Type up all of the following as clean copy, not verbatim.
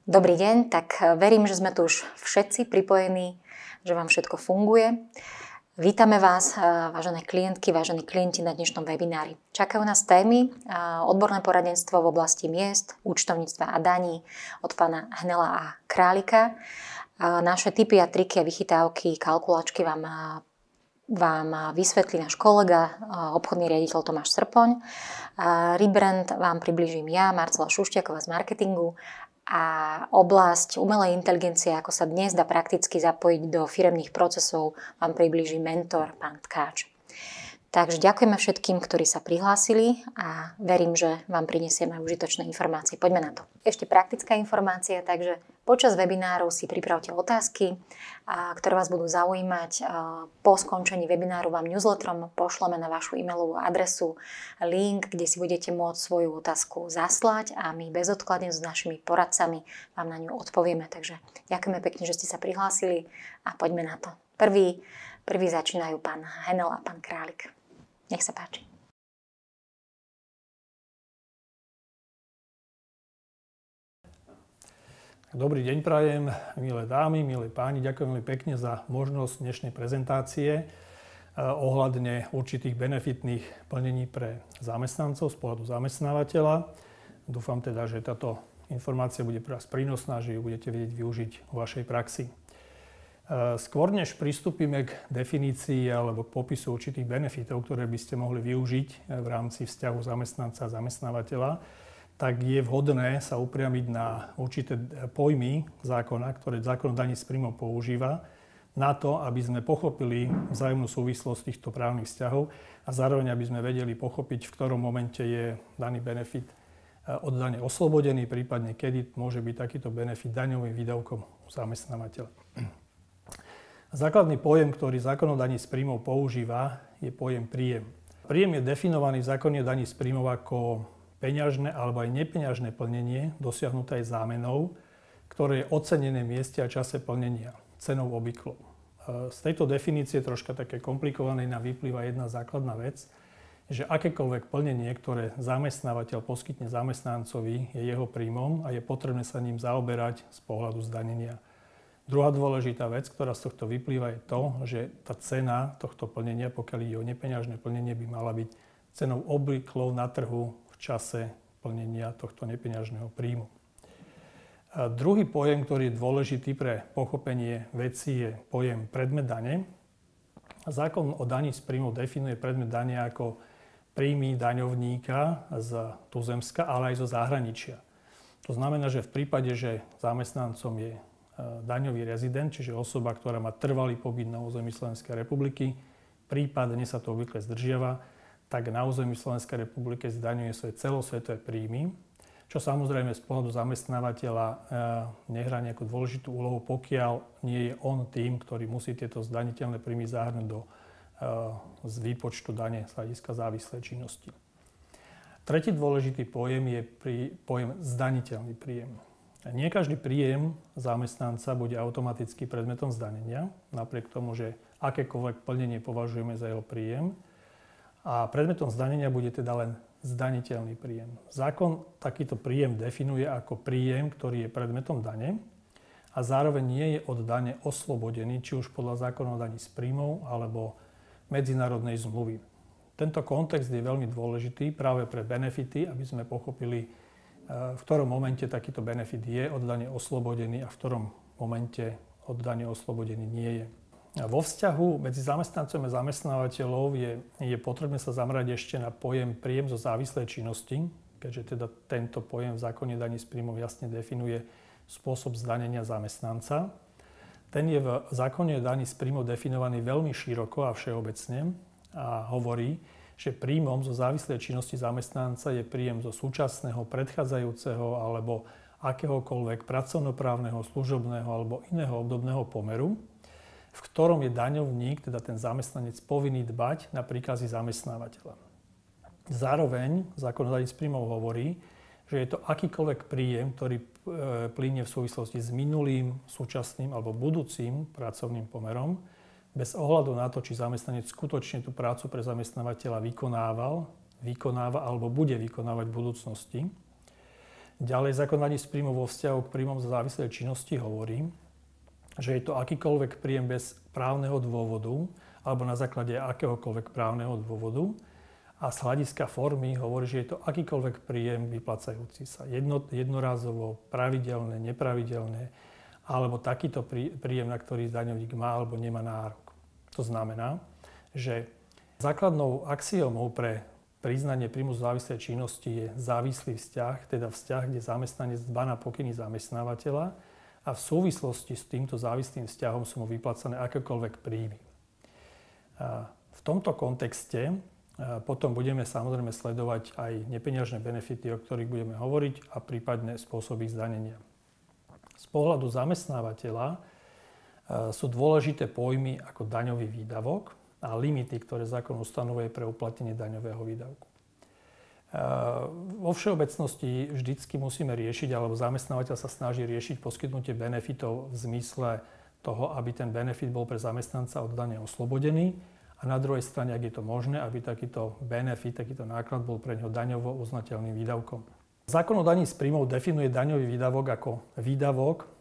Dobrý deň, tak verím, že sme tu už všetci pripojení, že vám všetko funguje. Vítame vás, vážené klientky, vážení klienti na dnešnom webinári. Čakajú nás témy, odborné poradenstvo v oblasti miest, účtovníctva a daní od pána Hnela a Králika. Naše tipy a triky a vychytávky, kalkulačky vám vysvetlí náš kolega, obchodný riaditeľ Tomáš Srpoň. Rebrand vám priblížim ja, Marcela Šušťáková z marketingu. A oblasť umelej inteligencie, ako sa dnes dá prakticky zapojiť do firemných procesov, vám priblíži mentor, pán Tkáč. Takže ďakujeme všetkým, ktorí sa prihlásili a verím, že vám prinesieme užitočné informácie. Poďme na to. Ešte praktická informácia, takže počas webinárov si pripravte otázky, ktoré vás budú zaujímať. Po skončení webináru vám newsletterom pošleme na vašu e-mailovú adresu link, kde si budete môcť svoju otázku zaslať a my bezodkladne s našimi poradcami vám na ňu odpovieme. Takže ďakujeme pekne, že ste sa prihlásili a poďme na to. Prvý začínajú pán Henel a pán Králik. Nech sa páči. Dobrý deň prajem, milé dámy, milí páni. Ďakujem veľmi pekne za možnosť dnešnej prezentácie ohľadne určitých benefitných plnení pre zamestnancov z pohľadu zamestnávateľa. Dúfam teda, že táto informácia bude pre vás prínosná, že ju budete vedieť využiť vo vašej praxi. Skôr než pristúpime k definícii alebo k popisu určitých benefitov, ktoré by ste mohli využiť v rámci vzťahu zamestnanca a zamestnávateľa, tak je vhodné sa upriamiť na určité pojmy zákona, ktoré zákon o daní z príjmov používa, na to, aby sme pochopili vzájomnú súvislosť týchto právnych vzťahov a zároveň aby sme vedeli pochopiť, v ktorom momente je daný benefit od dane oslobodený, prípadne kedy môže byť takýto benefit daňovým výdavkom u zamestnávateľa. Základný pojem, ktorý zákon o daní z príjmov používa, je pojem príjem. Príjem je definovaný v zákone o daní z príjmov ako peňažné alebo aj nepeňažné plnenie dosiahnuté aj zámenou, ktoré je ocenené v mieste a čase plnenia, cenou obvyklou. Z tejto definície, troška také komplikovanej, nám vyplýva jedna základná vec, že akékoľvek plnenie, ktoré zamestnávateľ poskytne zamestnancovi, je jeho príjmom a je potrebné sa ním zaoberať z pohľadu zdanenia. Druhá dôležitá vec, ktorá z tohto vyplýva, je to, že tá cena tohto plnenia, pokiaľ ide o nepeňažné plnenie, by mala byť cenou obvyklou na trhu v čase plnenia tohto nepeňažného príjmu. A druhý pojem, ktorý je dôležitý pre pochopenie veci, je pojem predmet dane. Zákon o daní z príjmov definuje predmet dane ako príjmy daňovníka z tuzemska, ale aj zo zahraničia. To znamená, že v prípade, že zamestnancom je daňový rezident, čiže osoba, ktorá má trvalý pobyt na území Slovenskej republiky, prípadne sa to obvykle zdržiava, tak na území Slovenskej republiky zdaňuje svoje celosvetové príjmy, čo samozrejme z pohľadu zamestnávateľa nehrá nejakú dôležitú úlohu, pokiaľ nie je on tým, ktorý musí tieto zdaniteľné príjmy zahrnúť z výpočtu dane z hľadiska závislej činnosti. Tretí dôležitý pojem je pojem zdaniteľný príjem. Nie každý príjem zamestnanca bude automaticky predmetom zdanenia, napriek tomu, že akékoľvek plnenie považujeme za jeho príjem. A predmetom zdanenia bude teda len zdaniteľný príjem. Zákon takýto príjem definuje ako príjem, ktorý je predmetom dane a zároveň nie je od dane oslobodený, či už podľa zákona o daní z príjmov alebo medzinárodnej zmluvy. Tento kontext je veľmi dôležitý práve pre benefity, aby sme pochopili, v ktorom momente takýto benefit je od dane oslobodený a v ktorom momente od dane oslobodený nie je. Vo vzťahu medzi zamestnancom a zamestnávateľov je potrebné sa zamerať ešte na pojem príjem zo závislej činnosti, keďže teda tento pojem v zákone daní z príjmov jasne definuje spôsob zdanenia zamestnanca. Ten je v zákone daní z príjmov definovaný veľmi široko a všeobecne a hovorí, že príjmom zo závislej činnosti zamestnanca je príjem zo súčasného, predchádzajúceho alebo akéhokoľvek pracovnoprávneho, služobného alebo iného obdobného pomeru, v ktorom je daňovník, teda ten zamestnanec, povinný dbať na príkazy zamestnávateľa. Zároveň zákon o daní z príjmov hovorí, že je to akýkoľvek príjem, ktorý plynie v súvislosti s minulým, súčasným alebo budúcim pracovným pomerom, bez ohľadu na to, či zamestnanec skutočne tú prácu pre zamestnávateľa vykonáva alebo bude vykonávať v budúcnosti. Ďalej zákon daní z príjmu vo vzťahu k príjmom zo závislej činnosti hovorí, že je to akýkoľvek príjem bez právneho dôvodu alebo na základe akéhokoľvek právneho dôvodu. A z hľadiska formy hovorí, že je to akýkoľvek príjem vyplácajúci sa jednorázovo, pravidelné, nepravidelné, alebo takýto príjem, na ktorý daňovník má alebo nemá nárok. To znamená, že základnou axiomou pre priznanie príjmu z závislej činnosti je závislý vzťah, teda vzťah, kde zamestnanec dbá na pokyny zamestnávateľa a v súvislosti s týmto závislým vzťahom sú mu vyplácané akékoľvek príjmy. V tomto kontexte potom budeme samozrejme sledovať aj nepeňažné benefity, o ktorých budeme hovoriť a prípadne spôsoby zdanenia. Z pohľadu zamestnávateľa sú dôležité pojmy ako daňový výdavok a limity, ktoré zákon ustanovuje pre uplatnenie daňového výdavku. Vo všeobecnosti vždycky musíme riešiť, alebo zamestnávateľ sa snaží riešiť poskytnutie benefitov v zmysle toho, aby ten benefit bol pre zamestnanca od dane oslobodený. A na druhej strane, ak je to možné, aby takýto benefit, takýto náklad bol pre ňoho daňovo uznateľným výdavkom. Zákon o daní z príjmov definuje daňový výdavok ako výdavok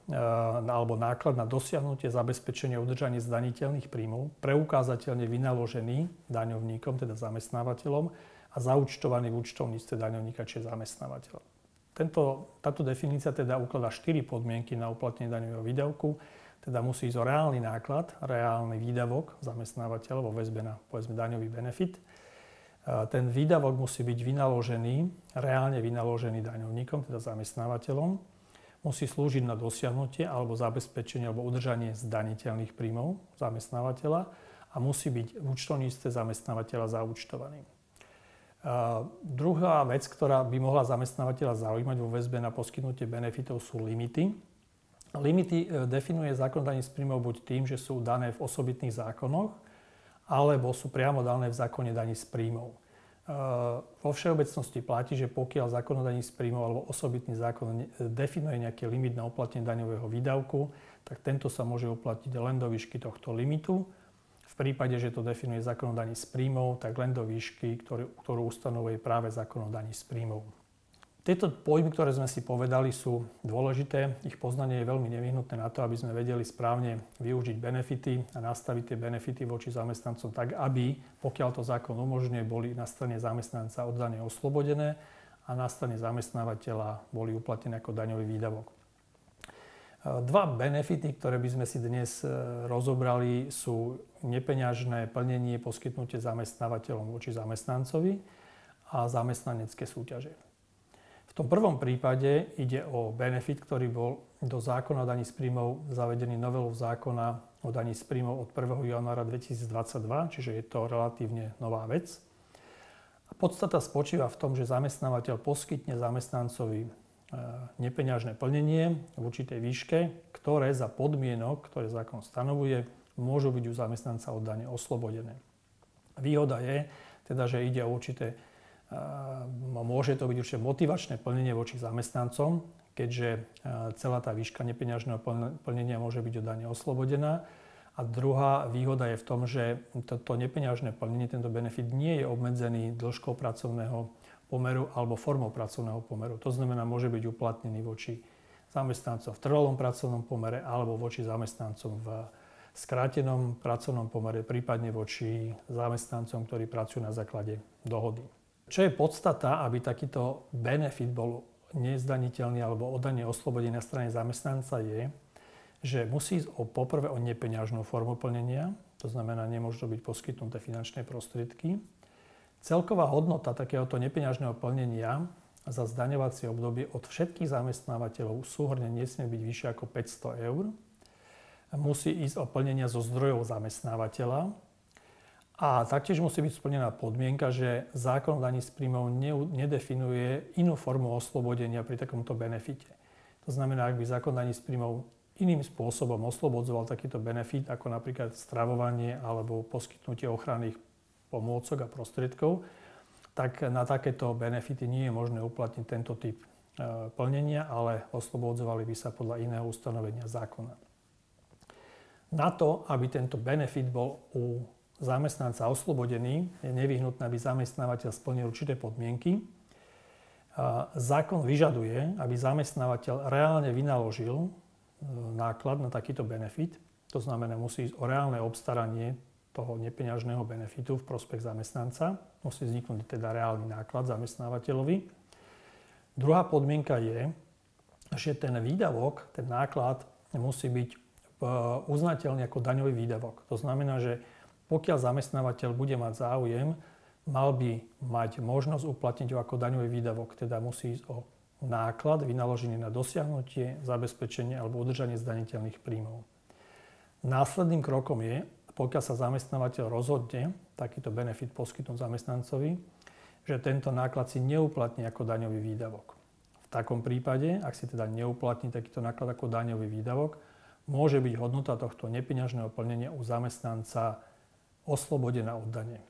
alebo náklad na dosiahnutie, zabezpečenie a udržanie zdaniteľných príjmov, preukázateľne vynaložený daňovníkom, teda zamestnávateľom, a zaúčtovaný v účtovníctve daňovníka, čiže zamestnávateľa. Táto definícia teda ukladá 4 podmienky na uplatnenie daňového výdavku. Teda musí ísť o reálny náklad, reálny výdavok zamestnávateľa vo väzbe na, povedzme, daňový benefit. Ten výdavok musí byť vynaložený, reálne vynaložený daňovníkom, teda zamestnávateľom. Musí slúžiť na dosiahnutie alebo zabezpečenie alebo udržanie zdaniteľných príjmov zamestnávateľa a musí byť v účtovníctve zamestnávateľa zaúčtovaný. Druhá vec, ktorá by mohla zamestnávateľa zaujímať vo väzbe na poskytnutie benefitov, sú limity. Limity definuje zákon o daní z príjmov buď tým, že sú dané v osobitných zákonoch, alebo sú priamo dané v zákone daní z príjmov. Vo všeobecnosti platí, že pokiaľ zákon o daní z príjmov alebo osobitný zákon definuje nejaký limit na uplatnenie daňového výdavku, tak tento sa môže uplatniť len do výšky tohto limitu. V prípade, že to definuje zákon o daní z príjmov, tak len do výšky, ktorú ustanovuje práve zákon o daní z príjmov. Tieto pojmy, ktoré sme si povedali, sú dôležité. Ich poznanie je veľmi nevyhnutné na to, aby sme vedeli správne využiť benefity a nastaviť tie benefity voči zamestnancom tak, aby, pokiaľ to zákon umožňuje, boli na strane zamestnanca od dane oslobodené a na strane zamestnávateľa boli uplatnené ako daňový výdavok. Dva benefity, ktoré by sme si dnes rozobrali, sú nepeňažné plnenie, poskytnutie zamestnávateľom voči zamestnancovi a zamestnanecké súťaže. V tom prvom prípade ide o benefit, ktorý bol do zákona o daní z príjmov zavedený novelou zákona o daní z príjmov od 1. januára 2022, čiže je to relatívne nová vec. A podstata spočíva v tom, že zamestnávateľ poskytne zamestnancovi nepeňažné plnenie v určitej výške, ktoré za podmienok, ktoré zákon stanovuje, môžu byť u zamestnanca od dane oslobodené. Výhoda je teda, že ide o určité môže to byť určite motivačné plnenie voči zamestnancom, keďže celá tá výška nepeňažného plnenia môže byť od dane oslobodená. A druhá výhoda je v tom, že toto nepeňažné plnenie, tento benefit nie je obmedzený dĺžkou pracovného pomeru alebo formou pracovného pomeru. To znamená, môže byť uplatnený voči zamestnancom v trvalom pracovnom pomere alebo voči zamestnancom v skrátenom pracovnom pomere, prípadne voči zamestnancom, ktorí pracujú na základe dohody. Čo je podstata, aby takýto benefit bol nezdaniteľný alebo od dane oslobodený na strane zamestnanca je, že musí ísť poprvé o nepeňažnú formu plnenia, to znamená, nemôžu byť poskytnuté finančné prostriedky. Celková hodnota takéhoto nepeňažného plnenia za zdaňovacie obdobie od všetkých zamestnávateľov súhrne nesmie byť vyššie ako 500 eur. Musí ísť o plnenia zo zdrojov zamestnávateľa. A taktiež musí byť splnená podmienka, že zákon o daní z príjmov nedefinuje inú formu oslobodenia pri takomto benefite. To znamená, ak by zákon o daní z príjmov iným spôsobom oslobodzoval takýto benefit, ako napríklad stravovanie alebo poskytnutie ochranných pomôcok a prostriedkov, tak na takéto benefity nie je možné uplatniť tento typ plnenia, ale oslobodzovali by sa podľa iného ustanovenia zákona. Na to, aby tento benefit bol u zamestnanca oslobodený, je nevyhnutné, aby zamestnávateľ splnil určité podmienky. Zákon vyžaduje, aby zamestnávateľ reálne vynaložil náklad na takýto benefit. To znamená, musí ísť o reálne obstaranie toho nepeňažného benefitu v prospech zamestnanca. Musí vzniknúť teda reálny náklad zamestnávateľovi. Druhá podmienka je, že ten výdavok, ten náklad musí byť uznateľný ako daňový výdavok. To znamená, že pokiaľ zamestnávateľ bude mať záujem, mal by mať možnosť uplatniť ho ako daňový výdavok. Teda musí ísť o náklad vynaložený na dosiahnutie, zabezpečenie alebo udržanie zdaniteľných príjmov. Následným krokom je, pokiaľ sa zamestnávateľ rozhodne takýto benefit poskytnúť zamestnancovi, že tento náklad si neuplatní ako daňový výdavok. V takom prípade, ak si teda neuplatní takýto náklad ako daňový výdavok, môže byť hodnota tohto nepeňažného plnenia u zamestnanca oslobodená od dane.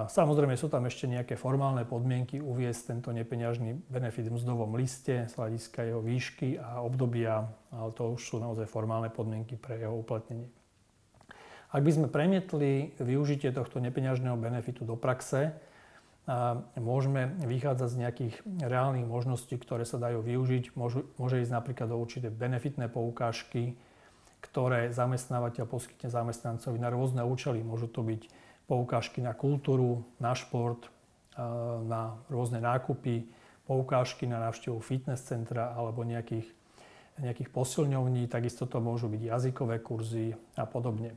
Samozrejme sú tam ešte nejaké formálne podmienky uviesť tento nepeňažný benefit v mzdovom liste z hľadiska jeho výšky a obdobia, ale to už sú naozaj formálne podmienky pre jeho uplatnenie. Ak by sme premietli využitie tohto nepeňažného benefitu do praxe, môžeme vychádzať z nejakých reálnych možností, ktoré sa dajú využiť. Môže ísť napríklad o určité benefitné poukážky, ktoré zamestnávateľ poskytne zamestnancovi na rôzne účely. Môžu to byť poukážky na kultúru, na šport, na rôzne nákupy, poukážky na návštevu fitness centra alebo nejakých posilňovní. Takisto to môžu byť jazykové kurzy a podobne.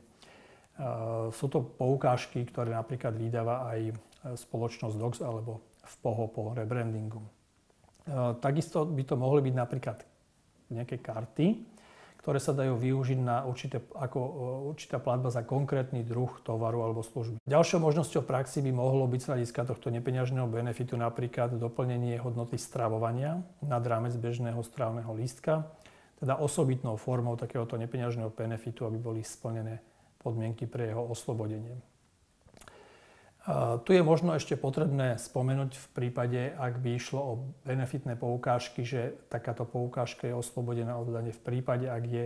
Sú to poukážky, ktoré napríklad vydáva aj spoločnosť DOX alebo VPOHO po rebrandingu. Takisto by to mohli byť napríklad nejaké karty, ktoré sa dajú využiť na určitá platba za konkrétny druh tovaru alebo služby. Ďalšou možnosťou v praxi by mohlo byť z hľadiska tohto nepeňažného benefitu napríklad doplnenie hodnoty stravovania nad rámec bežného strávneho lístka, teda osobitnou formou takéhoto nepeňažného benefitu, aby boli splnené podmienky pre jeho oslobodenie. Tu je možno ešte potrebné spomenúť v prípade, ak by išlo o benefitné poukážky, že takáto poukážka je oslobodená od dane v prípade, ak je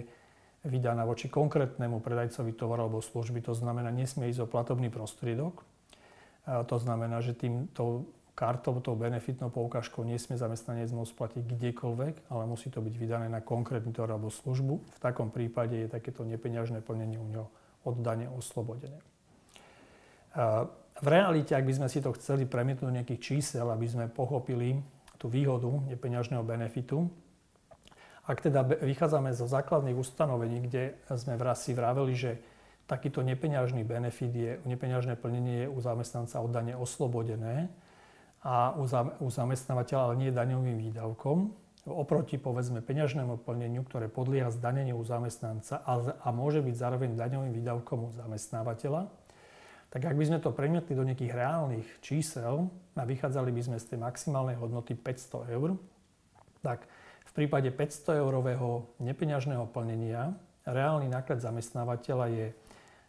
vydaná voči konkrétnemu predajcovi tovaru alebo služby. To znamená, nesmie ísť o platobný prostriedok. To znamená, že týmto kartou, tou benefitnou poukážkou nesmie zamestnanec môcť platiť kdekoľvek, ale musí to byť vydané na konkrétny tovar alebo službu. V takom prípade je takéto nepeňažné plnenie u neho od dane oslobodené. V realite, ak by sme si to chceli premietnúť do nejakých čísel, aby sme pochopili tú výhodu nepeňažného benefitu, ak teda vychádzame zo základných ustanovení, kde sme si vraveli, že takýto nepeňažný benefit nepeňažné plnenie je u zamestnanca od dane oslobodené a u zamestnávateľa ale nie je daňovým výdavkom, oproti povedzme peňažnému plneniu, ktoré podlieha zdaneniu u zamestnanca a môže byť zároveň daňovým výdavkom u zamestnávateľa, tak ak by sme to premietli do nejakých reálnych čísel a vychádzali by sme z tej maximálnej hodnoty 500 eur, tak v prípade 500 eurového nepeňažného plnenia reálny náklad zamestnávateľa je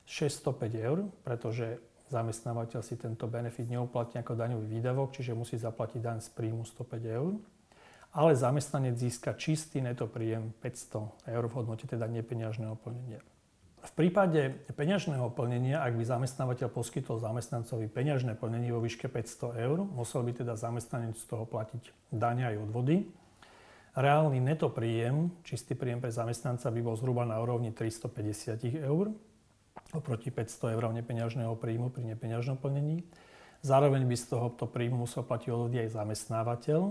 605 eur, pretože zamestnávateľ si tento benefit neuplatní ako daňový výdavok, čiže musí zaplatiť daň z príjmu 105 eur. Ale zamestnanec získa čistý neto príjem 500 eur v hodnote teda nepeňažného plnenia. V prípade peňažného plnenia, ak by zamestnávateľ poskytol zamestnancovi peňažné plnenie vo výške 500 eur, musel by teda zamestnanec z toho platiť dane aj odvody. Reálny neto príjem, čistý príjem pre zamestnanca by bol zhruba na úrovni 350 eur oproti 500 eur nepeňažného príjmu pri nepeňažnom plnení. Zároveň by z tohoto príjmu musel platiť odvody aj zamestnávateľ.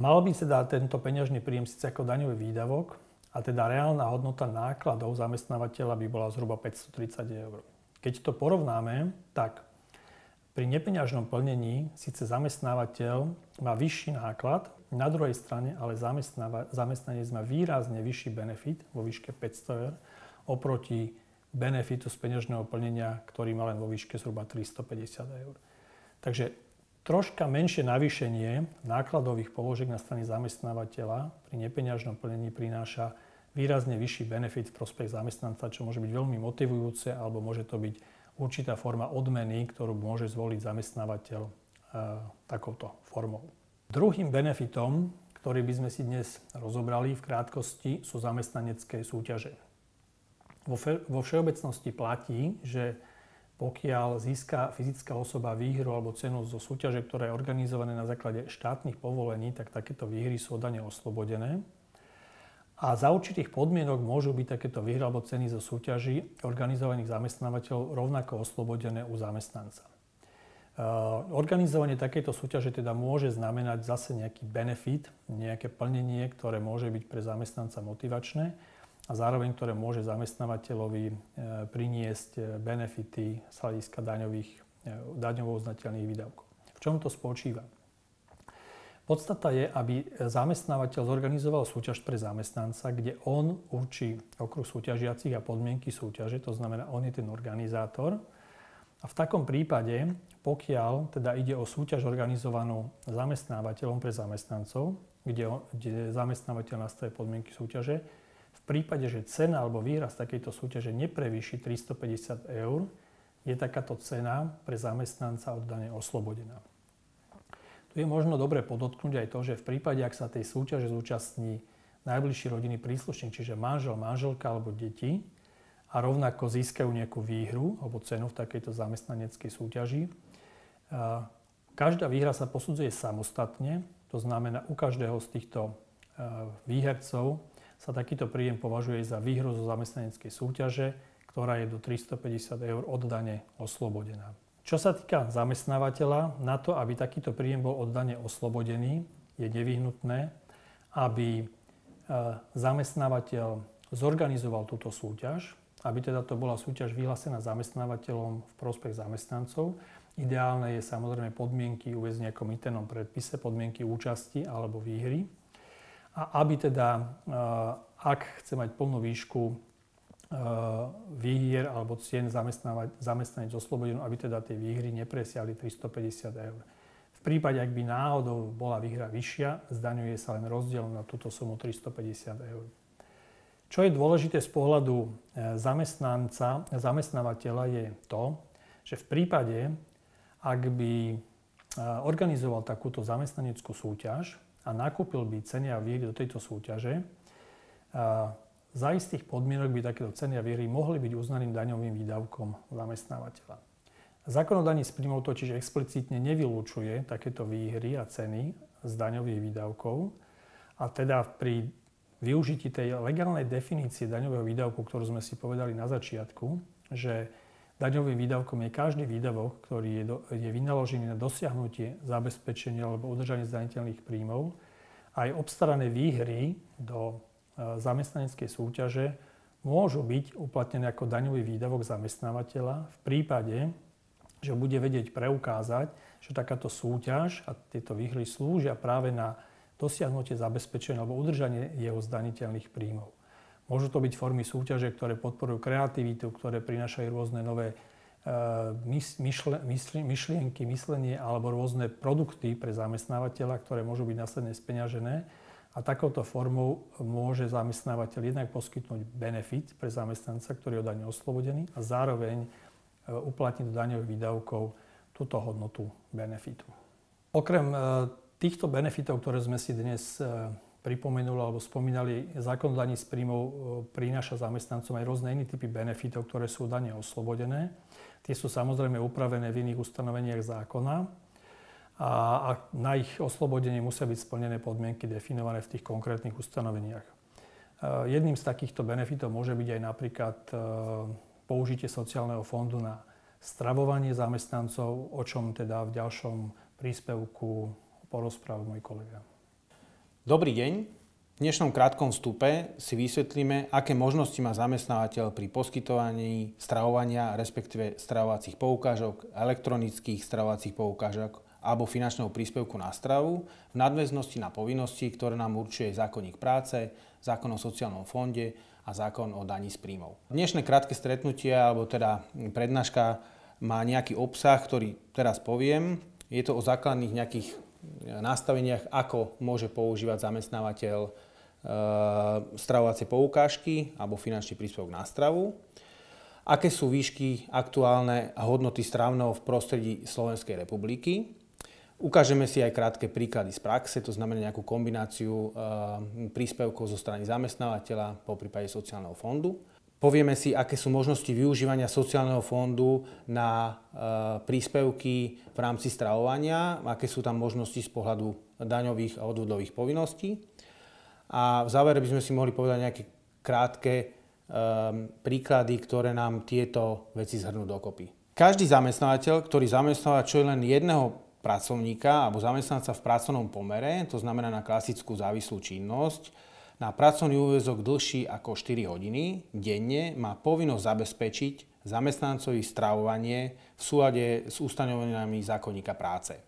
Mal by teda tento peňažný príjem síce ako daňový výdavok, a teda reálna hodnota nákladov zamestnávateľa by bola zhruba 530 eur. Keď to porovnáme, tak pri nepeňažnom plnení síce zamestnávateľ má vyšší náklad, na druhej strane ale zamestnanec má výrazne vyšší benefit vo výške 500 eur oproti benefitu z peňažného plnenia, ktorý má len vo výške zhruba 350 eur. Takže troška menšie navýšenie nákladových položiek na strane zamestnávateľa pri nepeňažnom plnení prináša výrazne vyšší benefit v prospech zamestnanca, čo môže byť veľmi motivujúce, alebo môže to byť určitá forma odmeny, ktorú môže zvoliť zamestnávateľ takouto formou. Druhým benefitom, ktorý by sme si dnes rozobrali v krátkosti, sú zamestnanecké súťaže. Vo všeobecnosti platí, že pokiaľ získa fyzická osoba výhru alebo cenu zo súťaže, ktorá je organizovaná na základe štátnych povolení, tak takéto výhry sú od dane oslobodené. A za určitých podmienok môžu byť takéto výhry alebo ceny zo súťaží organizovaných zamestnávateľov rovnako oslobodené u zamestnanca. Organizovanie takejto súťaže teda môže znamenať zase nejaký benefit, nejaké plnenie, ktoré môže byť pre zamestnanca motivačné a zároveň ktoré môže zamestnávateľovi priniesť benefity z hľadiska daňovo uznateľných výdavkov. V čom to spočíva? Podstata je, aby zamestnávateľ zorganizoval súťaž pre zamestnanca, kde on určí okruh súťažiacich a podmienky súťaže, to znamená, on je ten organizátor. A v takom prípade, pokiaľ teda ide o súťaž organizovanú zamestnávateľom pre zamestnancov, kde zamestnávateľ nastaví podmienky súťaže, v prípade, že cena alebo výhra z takejto súťaže neprevýši 350 €, je takáto cena pre zamestnanca od dane oslobodená. Tu je možno dobre podotknúť aj to, že v prípade, ak sa tej súťaže zúčastní najbližší rodinný príslušník, čiže manžel, manželka alebo deti, a rovnako získajú nejakú výhru alebo cenu v takejto zamestnaneckej súťaži. Každá výhra sa posudzuje samostatne, to znamená, u každého z týchto výhercov sa takýto príjem považuje za výhru zo zamestnaneckej súťaže, ktorá je do 350 € od dane oslobodená. Čo sa týka zamestnávateľa, na to, aby takýto príjem bol od dane oslobodený, je nevyhnutné, aby zamestnávateľ zorganizoval túto súťaž, aby teda to bola súťaž vyhlásená zamestnávateľom v prospech zamestnancov. Ideálne je samozrejme podmienky uviesť v nejakom internom predpise, podmienky účasti alebo výhry. A aby teda, ak chce mať plnú výšku výhier alebo cien zamestnanec oslobodenú, aby teda tie výhry nepresiahli 350 €. V prípade, ak by náhodou bola výhra vyššia, zdaňuje sa len rozdiel na túto sumu 350 €. Čo je dôležité z pohľadu zamestnávateľa je to, že v prípade, ak by organizoval takúto zamestnaneckú súťaž a nakúpil by ceny a výhry do tejto súťaže, za istých podmienok by takéto ceny a výhry mohli byť uznaným daňovým výdavkom zamestnávateľa. Zákon o daní z príjmov totiž explicitne nevylúčuje takéto výhry a ceny z daňových výdavkov a teda pri využití tej legálnej definície daňového výdavku, ktorú sme si povedali na začiatku, že daňovým výdavkom je každý výdavok, ktorý je vynaložený na dosiahnutie, zabezpečenie alebo udržanie zdaniteľných príjmov. Aj obstarané výhry do zamestnaneckej súťaže môžu byť uplatnené ako daňový výdavok zamestnávateľa v prípade, že bude vedieť preukázať, že takáto súťaž a tieto výhry slúžia práve na dosiahnutie, zabezpečenie alebo udržanie jeho zdaniteľných príjmov. Môžu to byť formy súťaže, ktoré podporujú kreativitu, ktoré prinášajú rôzne nové myšlienky, myslenie alebo rôzne produkty pre zamestnávateľa, ktoré môžu byť následne speňažené. A takouto formou môže zamestnávateľ jednak poskytnúť benefit pre zamestnanca, ktorý je od dane oslobodený a zároveň uplatniť do daňových výdavkov túto hodnotu benefitu. Okrem týchto benefitov, ktoré sme si dnes pripomenuli alebo spomínali, zákon o daní z príjmov prináša zamestnancom aj rôzne iné typy benefitov, ktoré sú dane oslobodené. Tie sú samozrejme upravené v iných ustanoveniach zákona a na ich oslobodenie musia byť splnené podmienky definované v tých konkrétnych ustanoveniach. Jedným z takýchto benefitov môže byť aj napríklad použitie sociálneho fondu na stravovanie zamestnancov, o čom teda v ďalšom príspevku porozpráva môj kolega. Dobrý deň. V dnešnom krátkom vstupe si vysvetlíme, aké možnosti má zamestnávateľ pri poskytovaní stravovania, respektíve stravovacích poukážok, elektronických stravovacích poukážok alebo finančného príspevku na stravu v nadväznosti na povinnosti, ktoré nám určuje zákonník práce, zákon o sociálnom fonde a zákon o daní z príjmov. Dnešné krátke stretnutie, alebo teda prednáška, má nejaký obsah, ktorý teraz poviem. Je to o základných nejakých nastaveniach, ako môže používať zamestnávateľ stravovacie poukážky alebo finančný príspevok na stravu. Aké sú výšky aktuálne a hodnoty strávneho v prostredí Slovenskej republiky. Ukážeme si aj krátke príklady z praxe, to znamená nejakú kombináciu príspevkov zo strany zamestnávateľa, poprípade sociálneho fondu. Povieme si, aké sú možnosti využívania sociálneho fondu na príspevky v rámci stravovania, aké sú tam možnosti z pohľadu daňových a odvodových povinností. A v závere by sme si mohli povedať nejaké krátke príklady, ktoré nám tieto veci zhrnú dokopy. Každý zamestnávateľ, ktorý zamestnáva čo je len jedného pracovníka alebo zamestnanca v pracovnom pomere, to znamená na klasickú závislú činnosť, na pracovný úväzok dlhší ako 4 hodiny denne má povinnosť zabezpečiť zamestnancovi stravovanie v súlade s ustanoveniami zákonníka práce.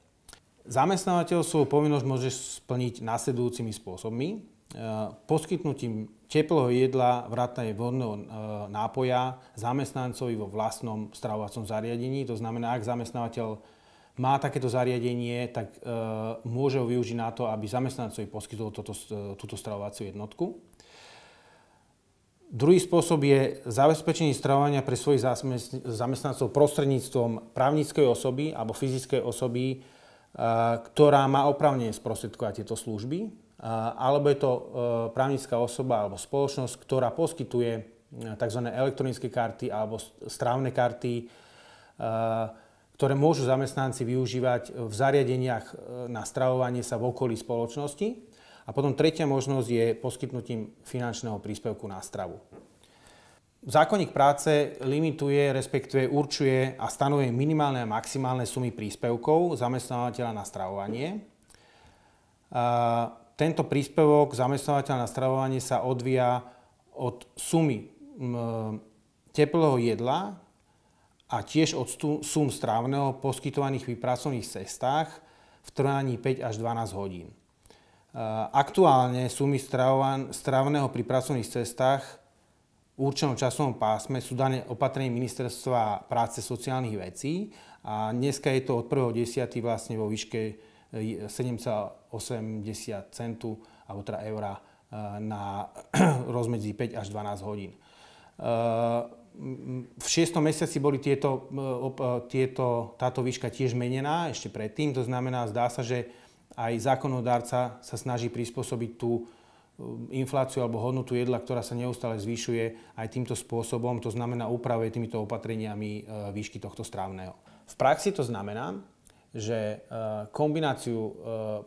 Zamestnávateľ svoju povinnosť môže splniť nasledujúcimi spôsobmi. Poskytnutím teplého jedla, vrátane vodného nápoja zamestnancovi vo vlastnom stravovacom zariadení. To znamená, ak zamestnávateľ má takéto zariadenie, tak môže ho využiť na to, aby zamestnancovi poskytol túto stravovaciu jednotku. Druhý spôsob je zabezpečenie stravovania pre svojich zamestnancov prostredníctvom právnickej osoby alebo fyzickej osoby, ktorá má oprávnenie sprostredkovať tieto služby, alebo je to právnická osoba alebo spoločnosť, ktorá poskytuje tzv. Elektronické karty alebo strávne karty, ktoré môžu zamestnanci využívať v zariadeniach na stravovanie sa v okolí spoločnosti. A potom tretia možnosť je poskytnutím finančného príspevku na stravu. Zákonník práce limituje, respektíve určuje a stanovuje minimálne a maximálne sumy príspevkov zamestnávateľa na stravovanie. Tento príspevok zamestnávateľa na stravovanie sa odvíja od sumy teplého jedla a tiež od sum strávneho poskytovaných pri pracovných cestách v trvaní 5 až 12 hodín. Aktuálne sumy strávneho pri pracovných cestách v určenom časovom pásme sú dané opatrením Ministerstva práce sociálnych vecí a dneska je to od 1.10. vlastne vo výške 7,80 centu alebo teda eura na rozmedzi 5 až 12 hodín. V 6. mesiaci boli táto výška tiež menená ešte predtým, to znamená, zdá sa, že aj zákonodárca sa snaží prispôsobiť tú infláciu alebo hodnotu jedla, ktorá sa neustále zvyšuje aj týmto spôsobom, to znamená upravuje týmito opatreniami výšky tohto strávneho. V praxi to znamená, že kombináciu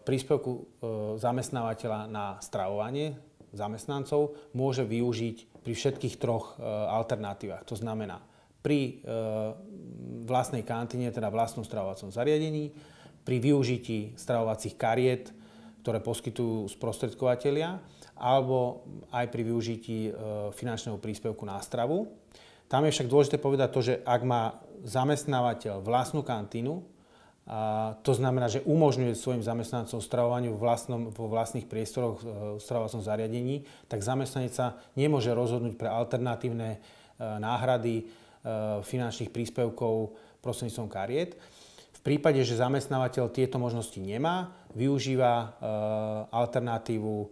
príspevku zamestnávateľa na stravovanie zamestnancov môže využiť pri všetkých troch alternatívach. To znamená pri vlastnej kantíne, teda vlastnom stravovacom zariadení, pri využití stravovacích kariet, ktoré poskytujú sprostredkovatelia, alebo aj pri využití finančného príspevku na stravu. Tam je však dôležité povedať to, že ak má zamestnávateľ vlastnú kantínu, to znamená, že umožňuje svojim zamestnancom stravovanie vo vlastných priestoroch v stravovacom zariadení, tak zamestnanec sa nemôže rozhodnúť pre alternatívne náhrady finančných príspevkov prostredníctvom kariet. V prípade, že zamestnávateľ tieto možnosti nemá, využíva alternatívu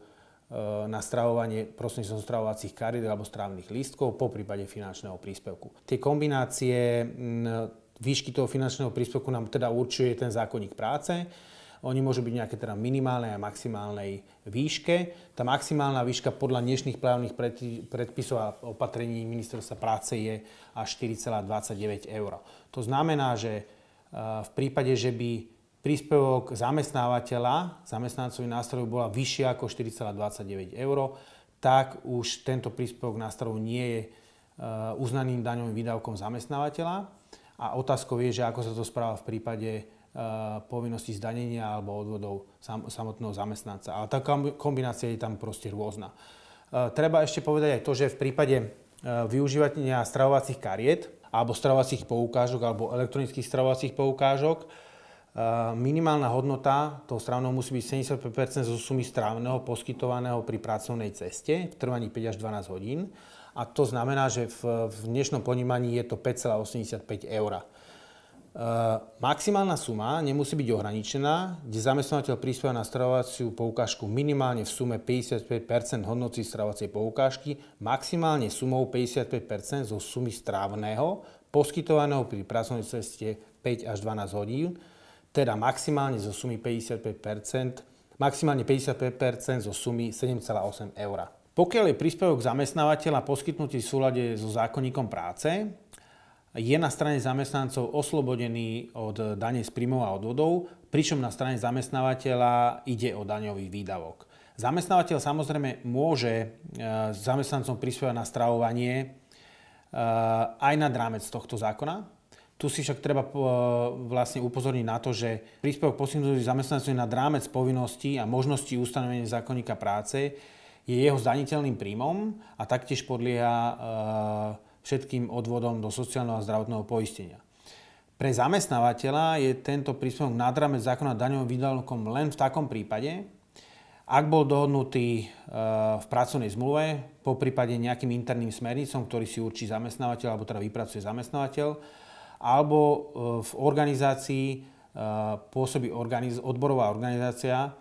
na stravovanie prostredníctvom stravovacích kariet alebo strávnych lístkov, po prípade finančného príspevku. Tie kombinácie výšky toho finančného príspevku nám teda určuje ten zákonník práce. Oni môžu byť nejaké teda minimálnej a maximálnej výške. Tá maximálna výška podľa dnešných právnych predpisov a opatrení Ministerstva práce je až 4,29 eur. To znamená, že v prípade, že by príspevok zamestnávateľa, zamestnancovi na stravu bola vyššia ako 4,29 eur, tak už tento príspevok na stravu nie je uznaným daňovým výdavkom zamestnávateľa. A otázkou je, že ako sa to správa v prípade povinnosti zdanenia alebo odvodov samotného zamestnanca. Ale tá kombinácia je tam proste rôzna. Treba ešte povedať aj to, že v prípade využívania stravovacích kariet alebo stravovacích poukážok alebo elektronických stravovacích poukážok minimálna hodnota toho strávneho musí byť 75% zo sumy strávneho poskytovaného pri pracovnej ceste v trvaní 5 až 12 hodín. A to znamená, že v dnešnom ponímaní je to 5,85 eur. Maximálna suma nemusí byť ohraničená, kde zamestnávateľ prispieva na stravovaciu poukážku minimálne v sume 55% hodnoty stravovacej poukážky, maximálne sumou 55% zo sumy strávneho poskytovaného pri pracovnej ceste 5 až 12 hodín, teda maximálne zo sumy 55% zo sumy 7,8 eur. Pokiaľ je príspevok zamestnávateľa poskytnutý v súlade so zákonníkom práce, je na strane zamestnancov oslobodený od dane z príjmov a odvodov, pričom na strane zamestnávateľa ide o daňový výdavok. Zamestnávateľ samozrejme môže zamestnancom prispievať na stravovanie aj nad rámec tohto zákona. Tu si však treba vlastne upozorniť na to, že príspevok poskytnutý zamestnancom nad rámec povinností a možností ustanovenia zákonníka práce je jeho zdaniteľným príjmom a taktiež podlieha všetkým odvodom do sociálneho a zdravotného poistenia. Pre zamestnávateľa je tento príspevok nad rámec zákona daňovým výdavkom len v takom prípade, ak bol dohodnutý v pracovnej zmluve, poprípade nejakým interným smernicom, ktorý si určí zamestnávateľ, alebo teda vypracuje zamestnávateľ, alebo v organizácii pôsobí odborová organizácia,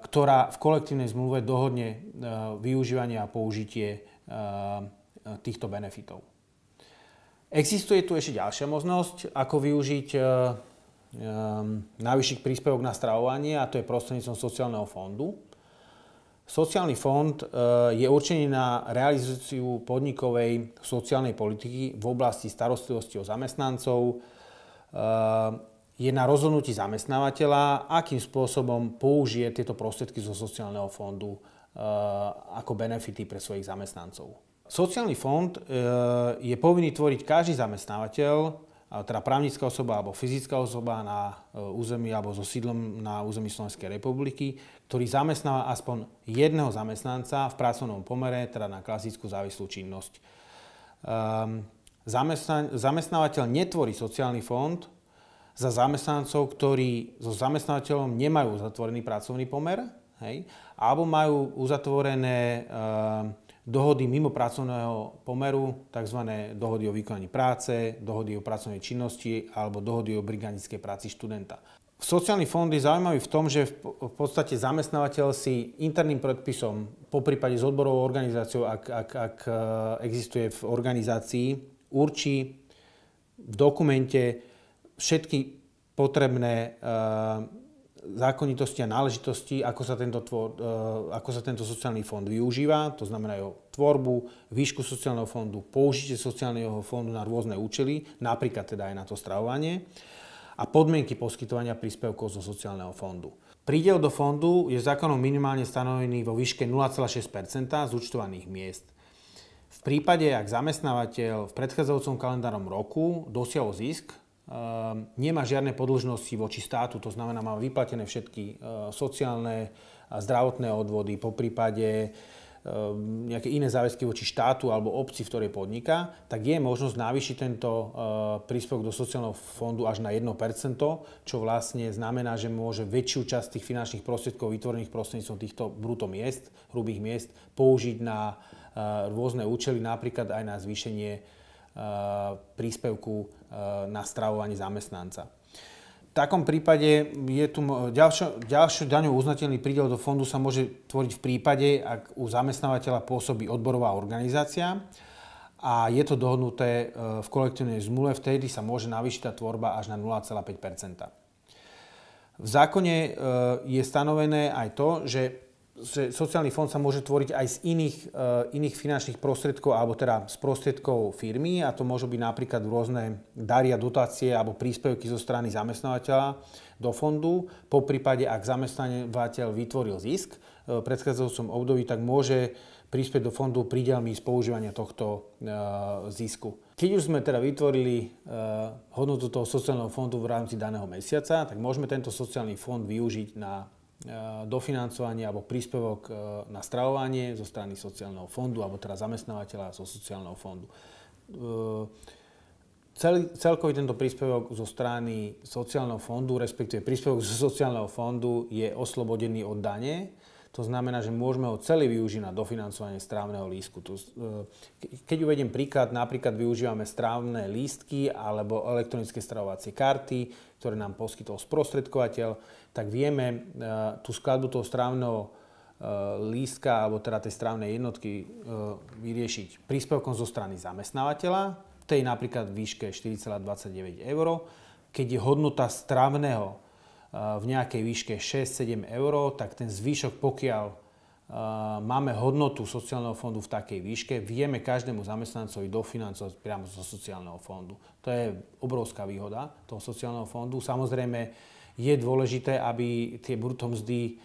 ktorá v kolektívnej zmluve dohodne využívanie a použitie týchto benefitov. Existuje tu ešte ďalšia možnosť, ako využiť navýšiť príspevok na stravovanie, a to je prostredníctvom sociálneho fondu. Sociálny fond je určený na realizáciu podnikovej sociálnej politiky v oblasti starostlivosti o zamestnancov. Je na rozhodnutí zamestnávateľa, akým spôsobom použije tieto prostriedky zo sociálneho fondu ako benefity pre svojich zamestnancov. Sociálny fond je povinný tvoriť každý zamestnávateľ, teda právnická osoba alebo fyzická osoba na území alebo so sídlom na území Slovenskej republiky, ktorý zamestnáva aspoň jedného zamestnanca v pracovnom pomere, teda na klasickú závislú činnosť. Zamestnávateľ netvorí sociálny fond za zamestnancov, ktorí so zamestnávateľom nemajú zatvorený pracovný pomer, alebo majú uzatvorené dohody mimo pracovného pomeru, tzv. Dohody o vykonaní práce, dohody o pracovnej činnosti alebo dohody o brigádnickej práci študenta. Sociálny fond je zaujímavý v tom, že v podstate zamestnávateľ si interným predpisom, poprípade s odborovou organizáciou, ak existuje v organizácii, určí v dokumente všetky potrebné zákonitosti a náležitosti, ako sa tento sociálny fond využíva, to znamená jeho tvorbu, výšku sociálneho fondu, použitie sociálneho fondu na rôzne účely, napríklad teda aj na to stravovanie, a podmienky poskytovania príspevkov zo sociálneho fondu. Prídel do fondu je zákonom minimálne stanovený vo výške 0,6 % z účtovaných miest. V prípade, ak zamestnávateľ v predchádzajúcom kalendárnom roku dosiahol zisk, nemá žiadne podĺžnosti voči štátu, to znamená, má vyplatené všetky sociálne a zdravotné odvody, poprípade nejaké iné záväzky voči štátu alebo obci, v ktorej podniká, tak je možnosť navýšiť tento príspevok do sociálneho fondu až na 1%, čo vlastne znamená, že môže väčšiu časť tých finančných prostriedkov vytvorených prostredníctvom týchto brutto miest, hrubých miest, použiť na rôzne účely, napríklad aj na zvýšenie príspevku na stravovanie zamestnanca. V takom prípade je tu ďalší daňovo uznateľný prídel do fondu sa môže tvoriť v prípade, ak u zamestnávateľa pôsobí odborová organizácia a je to dohodnuté v kolektívnej zmluve, vtedy sa môže navýšiť tá tvorba až na 0,5 %. V zákone je stanovené aj to, že sociálny fond sa môže tvoriť aj z iných finančných prostriedkov, alebo teda z prostriedkov firmy, a to môžu byť napríklad rôzne dary a dotácie alebo príspevky zo strany zamestnávateľa do fondu. Po prípade, ak zamestnávateľ vytvoril zisk v predchádzajúcom období, tak môže prispieť do fondu prídelmi z používania tohto zisku. Keď už sme teda vytvorili hodnotu toho sociálneho fondu v rámci daného mesiaca, tak môžeme tento sociálny fond využiť na dofinancovanie alebo príspevok na stravovanie zo strany sociálneho fondu alebo teda zamestnávateľa zo sociálneho fondu. Celkový tento príspevok zo strany sociálneho fondu, respektíve príspevok zo sociálneho fondu je oslobodený od dane. To znamená, že môžeme ho celý využiť na dofinancovanie strávneho lístku. Keď uvediem príklad, napríklad využívame strávne lístky alebo elektronické stravovacie karty, ktoré nám poskytol sprostredkovateľ, tak vieme tú skladbu toho strávneho lístka alebo teda tej strávnej jednotky vyriešiť príspevkom zo strany zamestnávateľa, v tej napríklad výške 4,29 €. Keď je hodnota strávneho v nejakej výške 6-7 €, tak ten zvyšok, pokiaľ máme hodnotu sociálneho fondu v takej výške, vieme každému zamestnancovi dofinancovať priamo zo sociálneho fondu. To je obrovská výhoda toho sociálneho fondu. Samozrejme je dôležité, aby tie brutto mzdy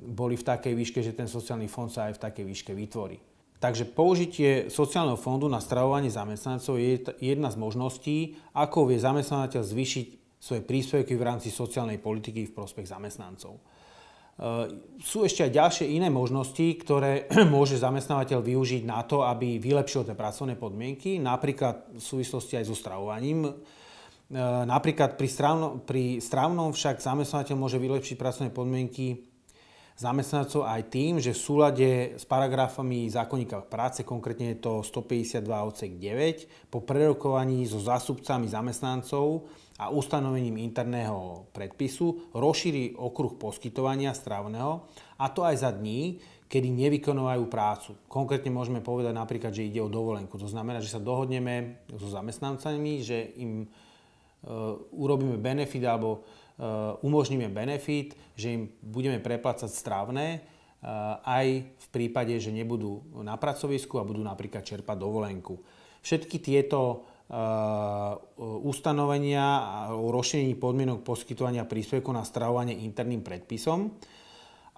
boli v takej výške, že ten sociálny fond sa aj v takej výške vytvorí. Takže použitie sociálneho fondu na stravovanie zamestnancov je jedna z možností, ako vie zamestnávateľ zvýšiť svoje príspevky v rámci sociálnej politiky v prospech zamestnancov. Sú ešte aj ďalšie iné možnosti, ktoré môže zamestnávateľ využiť na to, aby vylepšil tie pracovné podmienky, napríklad v súvislosti aj so stravovaním. Napríklad pri strávnom však zamestnávateľ môže vylepšiť pracovné podmienky zamestnancov aj tým, že v súlade s paragrafami zákonníka práce, konkrétne je to 152 odsek 9, po prerokovaní so zástupcami zamestnancov a ustanovením interného predpisu rozšíri okruh poskytovania strávneho, a to aj za dní, kedy nevykonávajú prácu. Konkrétne môžeme povedať napríklad, že ide o dovolenku. To znamená, že sa dohodneme so zamestnancami, že im urobíme benefit alebo umožníme benefit, že im budeme preplácať strávne aj v prípade, že nebudú na pracovisku a budú napríklad čerpať dovolenku. Všetky tieto ustanovenia o rozšírení podmienok poskytovania príspevkov na stravovanie interným predpisom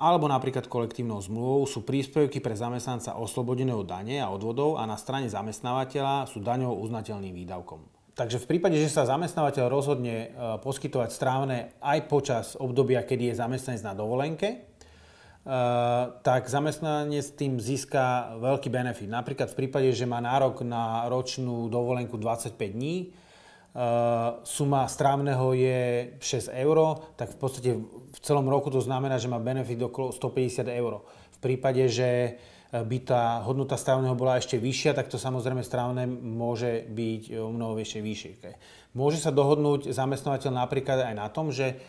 alebo napríklad kolektívnou zmluvou sú príspevky pre zamestnanca oslobodené od dane a odvodov a na strane zamestnávateľa sú daňovo uznateľným výdavkom. Takže v prípade, že sa zamestnávateľ rozhodne poskytovať strávne aj počas obdobia, kedy je zamestnanec na dovolenke, tak zamestnanec tým získa veľký benefit. Napríklad v prípade, že má nárok na ročnú dovolenku 25 dní, suma strávneho je 6 eur, tak v podstate v celom roku to znamená, že má benefit okolo 150 eur. V prípade, že by tá hodnota strávneho bola ešte vyššia, tak to samozrejme strávne môže byť o mnoho vyššie. Môže sa dohodnúť zamestnávateľ napríklad aj na tom, že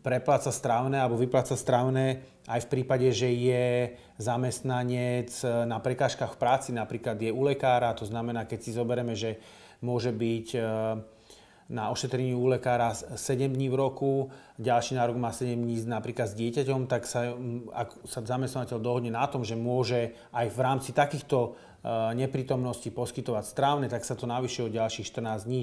prepláca strávne alebo vypláca strávne aj v prípade, že je zamestnanec na prekážkach v práci, napríklad je u lekára, to znamená, keď si zoberieme, že môže byť na ošetrení u lekára 7 dní v roku, ďalší nárok má 7 dní napríklad s dieťaťom, tak ak sa zamestnávateľ dohodne na tom, že môže aj v rámci takýchto neprítomností poskytovať strávne, tak sa to navyšuje o ďalších 14 dní,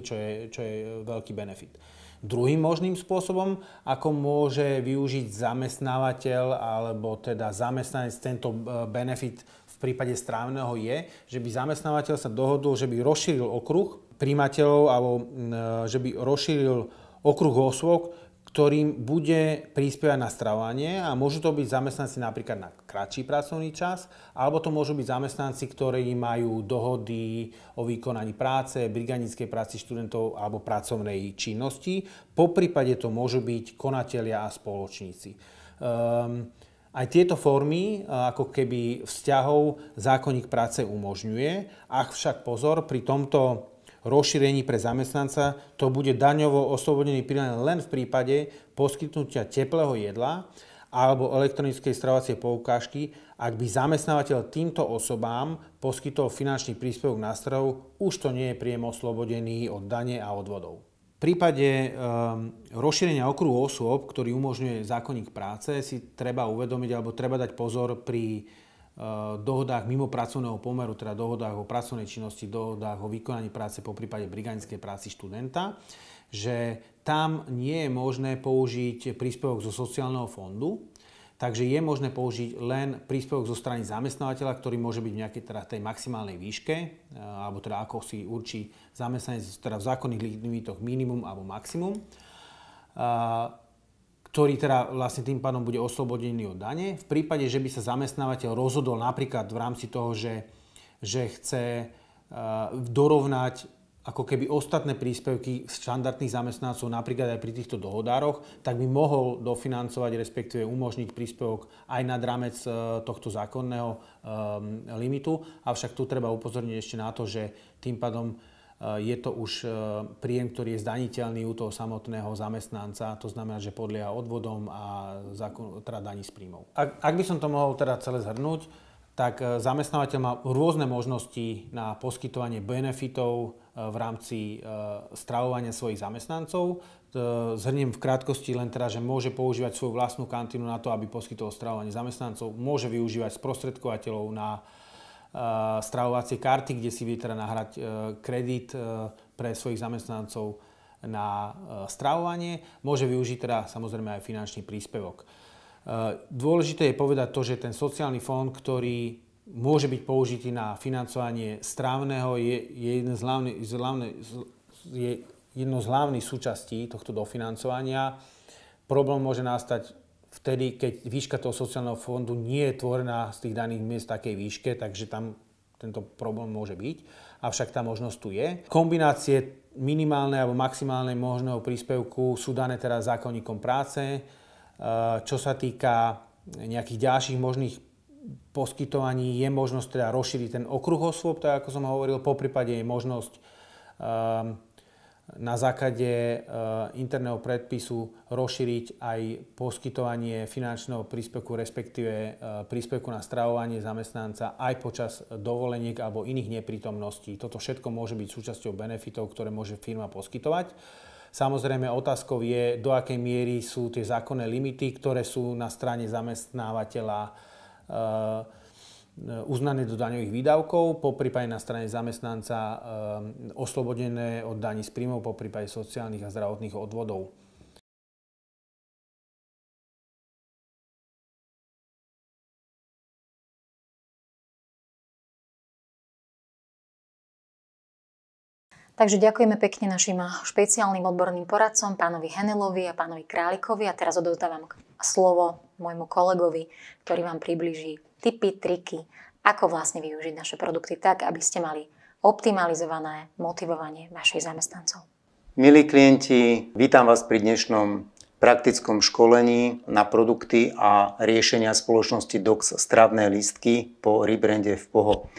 čo je veľký benefit. Druhým možným spôsobom, ako môže využiť zamestnávateľ alebo teda zamestnanec tento benefit v prípade strávneho je, že by zamestnávateľ sa dohodol, že by rozšíril okruh prijímateľov alebo že by rozšíril okruh osôb, ktorým bude prispievať na stravovanie, a môžu to byť zamestnanci napríklad na kratší pracovný čas, alebo to môžu byť zamestnanci, ktorí majú dohody o vykonaní práce, brigádnickej práci študentov alebo pracovnej činnosti. Poprípade to môžu byť konatelia a spoločníci. Aj tieto formy, ako keby vzťahov, zákonník práce umožňuje. Ak však pozor, pri tomto rozšírení pre zamestnanca to bude daňovo oslobodený príjem len v prípade poskytnutia teplého jedla alebo elektronickej stravovacej poukážky, ak by zamestnávateľ týmto osobám poskytol finančný príspevok na stravu, už to nie je príjem oslobodený od dane a odvodov. V prípade rozšírenia okruhu osôb, ktorý umožňuje zákonník práce, si treba uvedomiť alebo treba dať pozor pri dohodách mimo pracovného pomeru, teda dohodách o pracovnej činnosti, dohodách o vykonaní práce po prípade brigádnickej práci študenta, že tam nie je možné použiť príspevok zo sociálneho fondu, takže je možné použiť len príspevok zo strany zamestnávateľa, ktorý môže byť v nejakej teda tej maximálnej výške, alebo teda ako si určí zamestnanec, teda v zákonných limitoch minimum alebo maximum, ktorý teda vlastne tým pádom bude oslobodený od dane. V prípade, že by sa zamestnávateľ rozhodol napríklad v rámci toho, že chce dorovnať ako keby ostatné príspevky štandardných zamestnancov, napríklad aj pri týchto dohodároch, tak by mohol dofinancovať, respektíve umožniť príspevok aj nad rámec tohto zákonného limitu. Avšak tu treba upozorniť ešte na to, že tým pádom je to už príjem, ktorý je zdaniteľný u toho samotného zamestnanca, to znamená, že podlieha odvodom a teda daní z príjmov. Ak by som to mohol teda celé zhrnúť, tak zamestnávateľ má rôzne možnosti na poskytovanie benefitov v rámci stravovania svojich zamestnancov. Zhrniem v krátkosti len teda, že môže používať svoju vlastnú kantínu na to, aby poskytoval stravovanie zamestnancov. Môže využívať sprostredkovateľov na stravovacie karty, kde si vie teda nahrať kredit pre svojich zamestnancov na stravovanie. Môže využiť teda samozrejme aj finančný príspevok. Dôležité je povedať to, že ten sociálny fond, ktorý môže byť použitý na financovanie strávneho, je jedno z hlavných súčastí tohto dofinancovania. Problém môže nastať vtedy, keď výška toho sociálneho fondu nie je tvorená z tých daných miest v takej výške, takže tam tento problém môže byť. Avšak tá možnosť tu je. Kombinácie minimálnej alebo maximálnej možného príspevku sú dané teraz zákonníkom práce. Čo sa týka nejakých ďalších možných poskytovaní, je možnosť teda rozšíriť ten okruh osôb, tak ako som hovoril, poprípade je možnosť na základe interného predpisu rozšíriť aj poskytovanie finančného príspevku, respektíve príspevku na stravovanie zamestnanca aj počas dovoleniek alebo iných neprítomností. Toto všetko môže byť súčasťou benefitov, ktoré môže firma poskytovať. Samozrejme, otázkou je, do akej miery sú tie zákonné limity, ktoré sú na strane zamestnávateľa uznané do daňových výdavkov, poprípade na strane zamestnanca oslobodené od daní z príjmov, poprípade sociálnych a zdravotných odvodov. Takže ďakujeme pekne našim špeciálnym odborným poradcom, pánovi Henelovi a pánovi Králikovi. A teraz odovzdávam slovo môjmu kolegovi, ktorý vám priblíži tipy, triky, ako vlastne využiť naše produkty tak, aby ste mali optimalizované motivovanie vašich zamestnancov. Milí klienti, vítam vás pri dnešnom praktickom školení na produkty a riešenia spoločnosti DOX Stravné lístky po rebrande v POHO.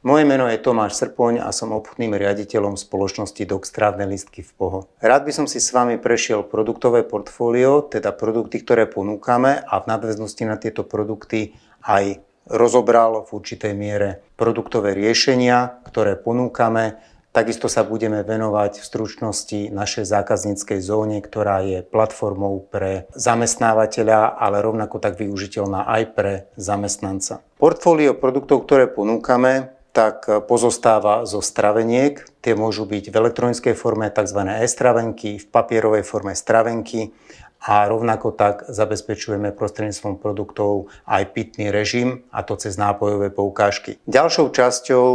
Moje meno je Tomáš Srpoň a som obchodným riaditeľom spoločnosti DOX Stravné lístky v POHO. Rád by som si s vami prešiel produktové portfólio, teda produkty, ktoré ponúkame, a v nadväznosti na tieto produkty aj rozobral v určitej miere produktové riešenia, ktoré ponúkame. Takisto sa budeme venovať v stručnosti našej zákazníckej zóne, ktorá je platformou pre zamestnávateľa, ale rovnako tak využiteľná aj pre zamestnanca. Portfólio produktov, ktoré ponúkame, tak pozostáva zo straveniek. Tie môžu byť v elektronickej forme tzv. E-stravenky, v papierovej forme stravenky a rovnako tak zabezpečujeme prostredníctvom produktov aj pitný režim, a to cez nápojové poukážky. Ďalšou časťou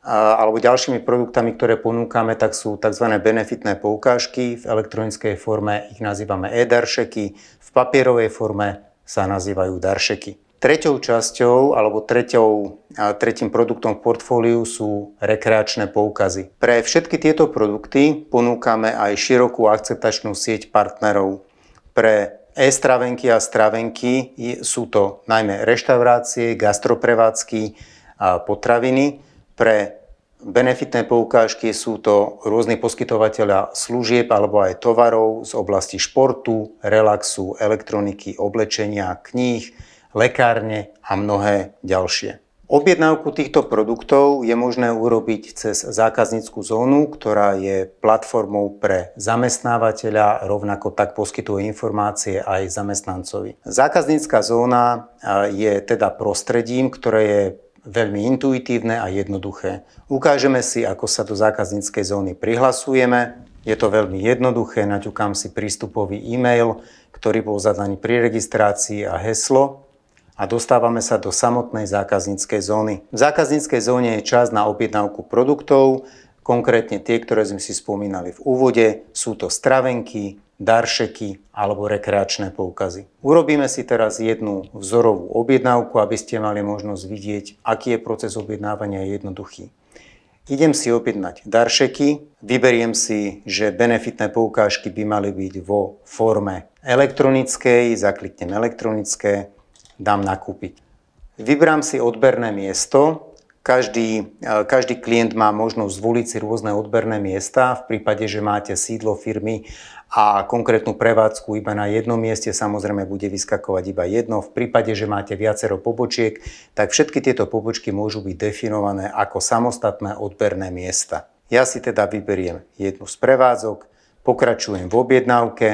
alebo ďalšími produktami, ktoré ponúkame, tak sú tzv. Benefitné poukážky. V elektronickej forme ich nazývame e-daršeky, v papierovej forme sa nazývajú daršeky. Treťou časťou alebo tretím produktom v portfóliu sú rekreačné poukazy. Pre všetky tieto produkty ponúkame aj širokú akceptačnú sieť partnerov. Pre e-stravenky a stravenky sú to najmä reštaurácie, gastroprevádzky a potraviny. Pre benefitné poukážky sú to rôzni poskytovateľia služieb alebo aj tovarov z oblasti športu, relaxu, elektroniky, oblečenia, kníh, lekárne a mnohé ďalšie. Objednávku týchto produktov je možné urobiť cez zákaznícku zónu, ktorá je platformou pre zamestnávateľa, rovnako tak poskytuje informácie aj zamestnancovi. Zákaznícka zóna je teda prostredím, ktoré je veľmi intuitívne a jednoduché. Ukážeme si, ako sa do zákazníckej zóny prihlasujeme. Je to veľmi jednoduché, naťukám si prístupový e-mail, ktorý bol zadaný pri registrácii, a heslo, a dostávame sa do samotnej zákazníckej zóny. V zákazníckej zóne je čas na objednávku produktov, konkrétne tie, ktoré sme si spomínali v úvode. Sú to stravenky, daršeky alebo rekreačné poukazy. Urobíme si teraz jednu vzorovú objednávku, aby ste mali možnosť vidieť, aký je proces objednávania jednoduchý. Idem si objednať daršeky, vyberiem si, že benefitné poukážky by mali byť vo forme elektronickej, zakliknem elektronické, dám nakúpiť. Vybrám si odberné miesto, Každý klient má možnosť zvoliť si rôzne odberné miesta. V prípade, že máte sídlo firmy a konkrétnu prevádzku iba na jednom mieste, samozrejme bude vyskakovať iba jedno. V prípade, že máte viacero pobočiek, tak všetky tieto pobočky môžu byť definované ako samostatné odberné miesta. Ja si teda vyberiem jednu z prevádzok, pokračujem v objednávke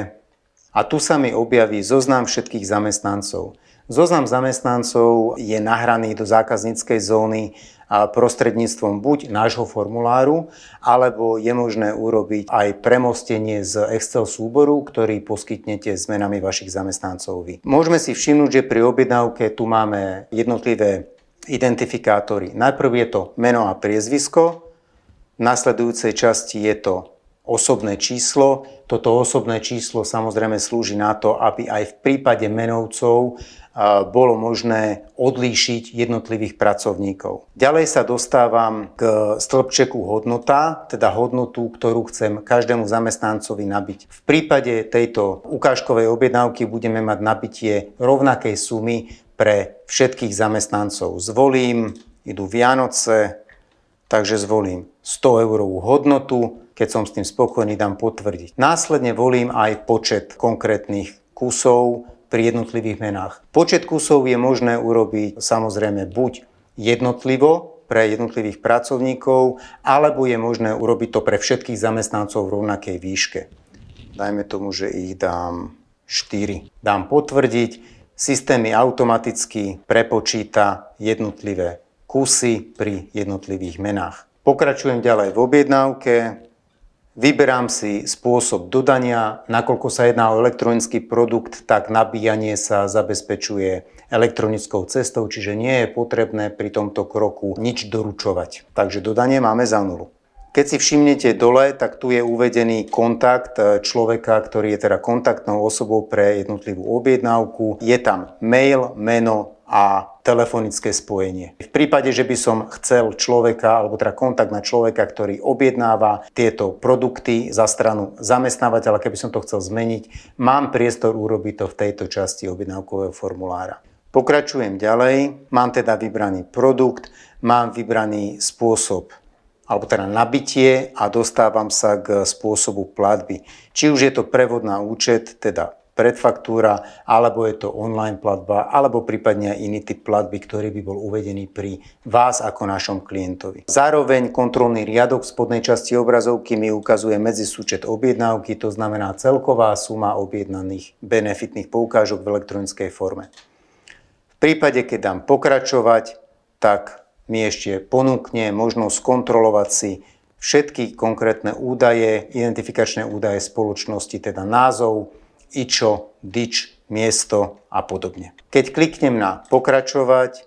a tu sa mi objaví zoznam všetkých zamestnancov. Zoznam zamestnancov je nahraný do zákazníckej zóny prostredníctvom buď nášho formuláru, alebo je možné urobiť aj premostenie z Excel súboru, ktorý poskytnete s menami vašich zamestnancov vy. Môžeme si všimnúť, že pri objednávke tu máme jednotlivé identifikátory. Najprv je to meno a priezvisko, v nasledujúcej časti je to osobné číslo. Toto osobné číslo samozrejme slúži na to, aby aj v prípade menovcov bolo možné odlíšiť jednotlivých pracovníkov. Ďalej sa dostávam k stĺpčeku hodnota, teda hodnotu, ktorú chcem každému zamestnancovi nabiť. V prípade tejto ukážkovej objednávky budeme mať nabitie rovnakej sumy pre všetkých zamestnancov. Idú Vianoce, takže zvolím 100 eurovú hodnotu. Keď som s tým spokojný, dám potvrdiť. Následne volím aj počet konkrétnych kusov pri jednotlivých menách. Počet kusov je možné urobiť samozrejme buď jednotlivo pre jednotlivých pracovníkov, alebo je možné urobiť to pre všetkých zamestnancov v rovnakej výške. Dajme tomu, že ich dám 4. Dám potvrdiť, systém mi automaticky prepočíta jednotlivé kusy pri jednotlivých menách. Pokračujem ďalej v objednávke. Vyberám si spôsob dodania, nakoľko sa jedná o elektronický produkt, tak nabíjanie sa zabezpečuje elektronickou cestou, čiže nie je potrebné pri tomto kroku nič doručovať. Takže dodanie máme za nulu. Keď si všimnete dole, tak tu je uvedený kontakt človeka, ktorý je teda kontaktnou osobou pre jednotlivú objednávku. Je tam mail, meno a telefonické spojenie. V prípade, že by som chcel človeka, alebo teda kontakt na človeka, ktorý objednáva tieto produkty za stranu zamestnávateľa, keby som to chcel zmeniť, mám priestor urobiť to v tejto časti objednávkového formulára. Pokračujem ďalej, mám teda vybraný produkt, mám vybraný spôsob, alebo teda nabitie a dostávam sa k spôsobu platby. Či už je to prevod na účet, teda predfaktúra, alebo je to online platba, alebo prípadne aj iný typ platby, ktorý by bol uvedený pri vás ako našom klientovi. Zároveň kontrolný riadok v spodnej časti obrazovky mi ukazuje medzisúčet objednávky, to znamená celková suma objednaných benefitných poukážok v elektronickej forme. V prípade, keď dám pokračovať, tak mi ešte ponúkne možnosť kontrolovať si všetky konkrétne údaje, identifikačné údaje spoločnosti, teda názov, IČO, DIČ, miesto a podobne. Keď kliknem na pokračovať,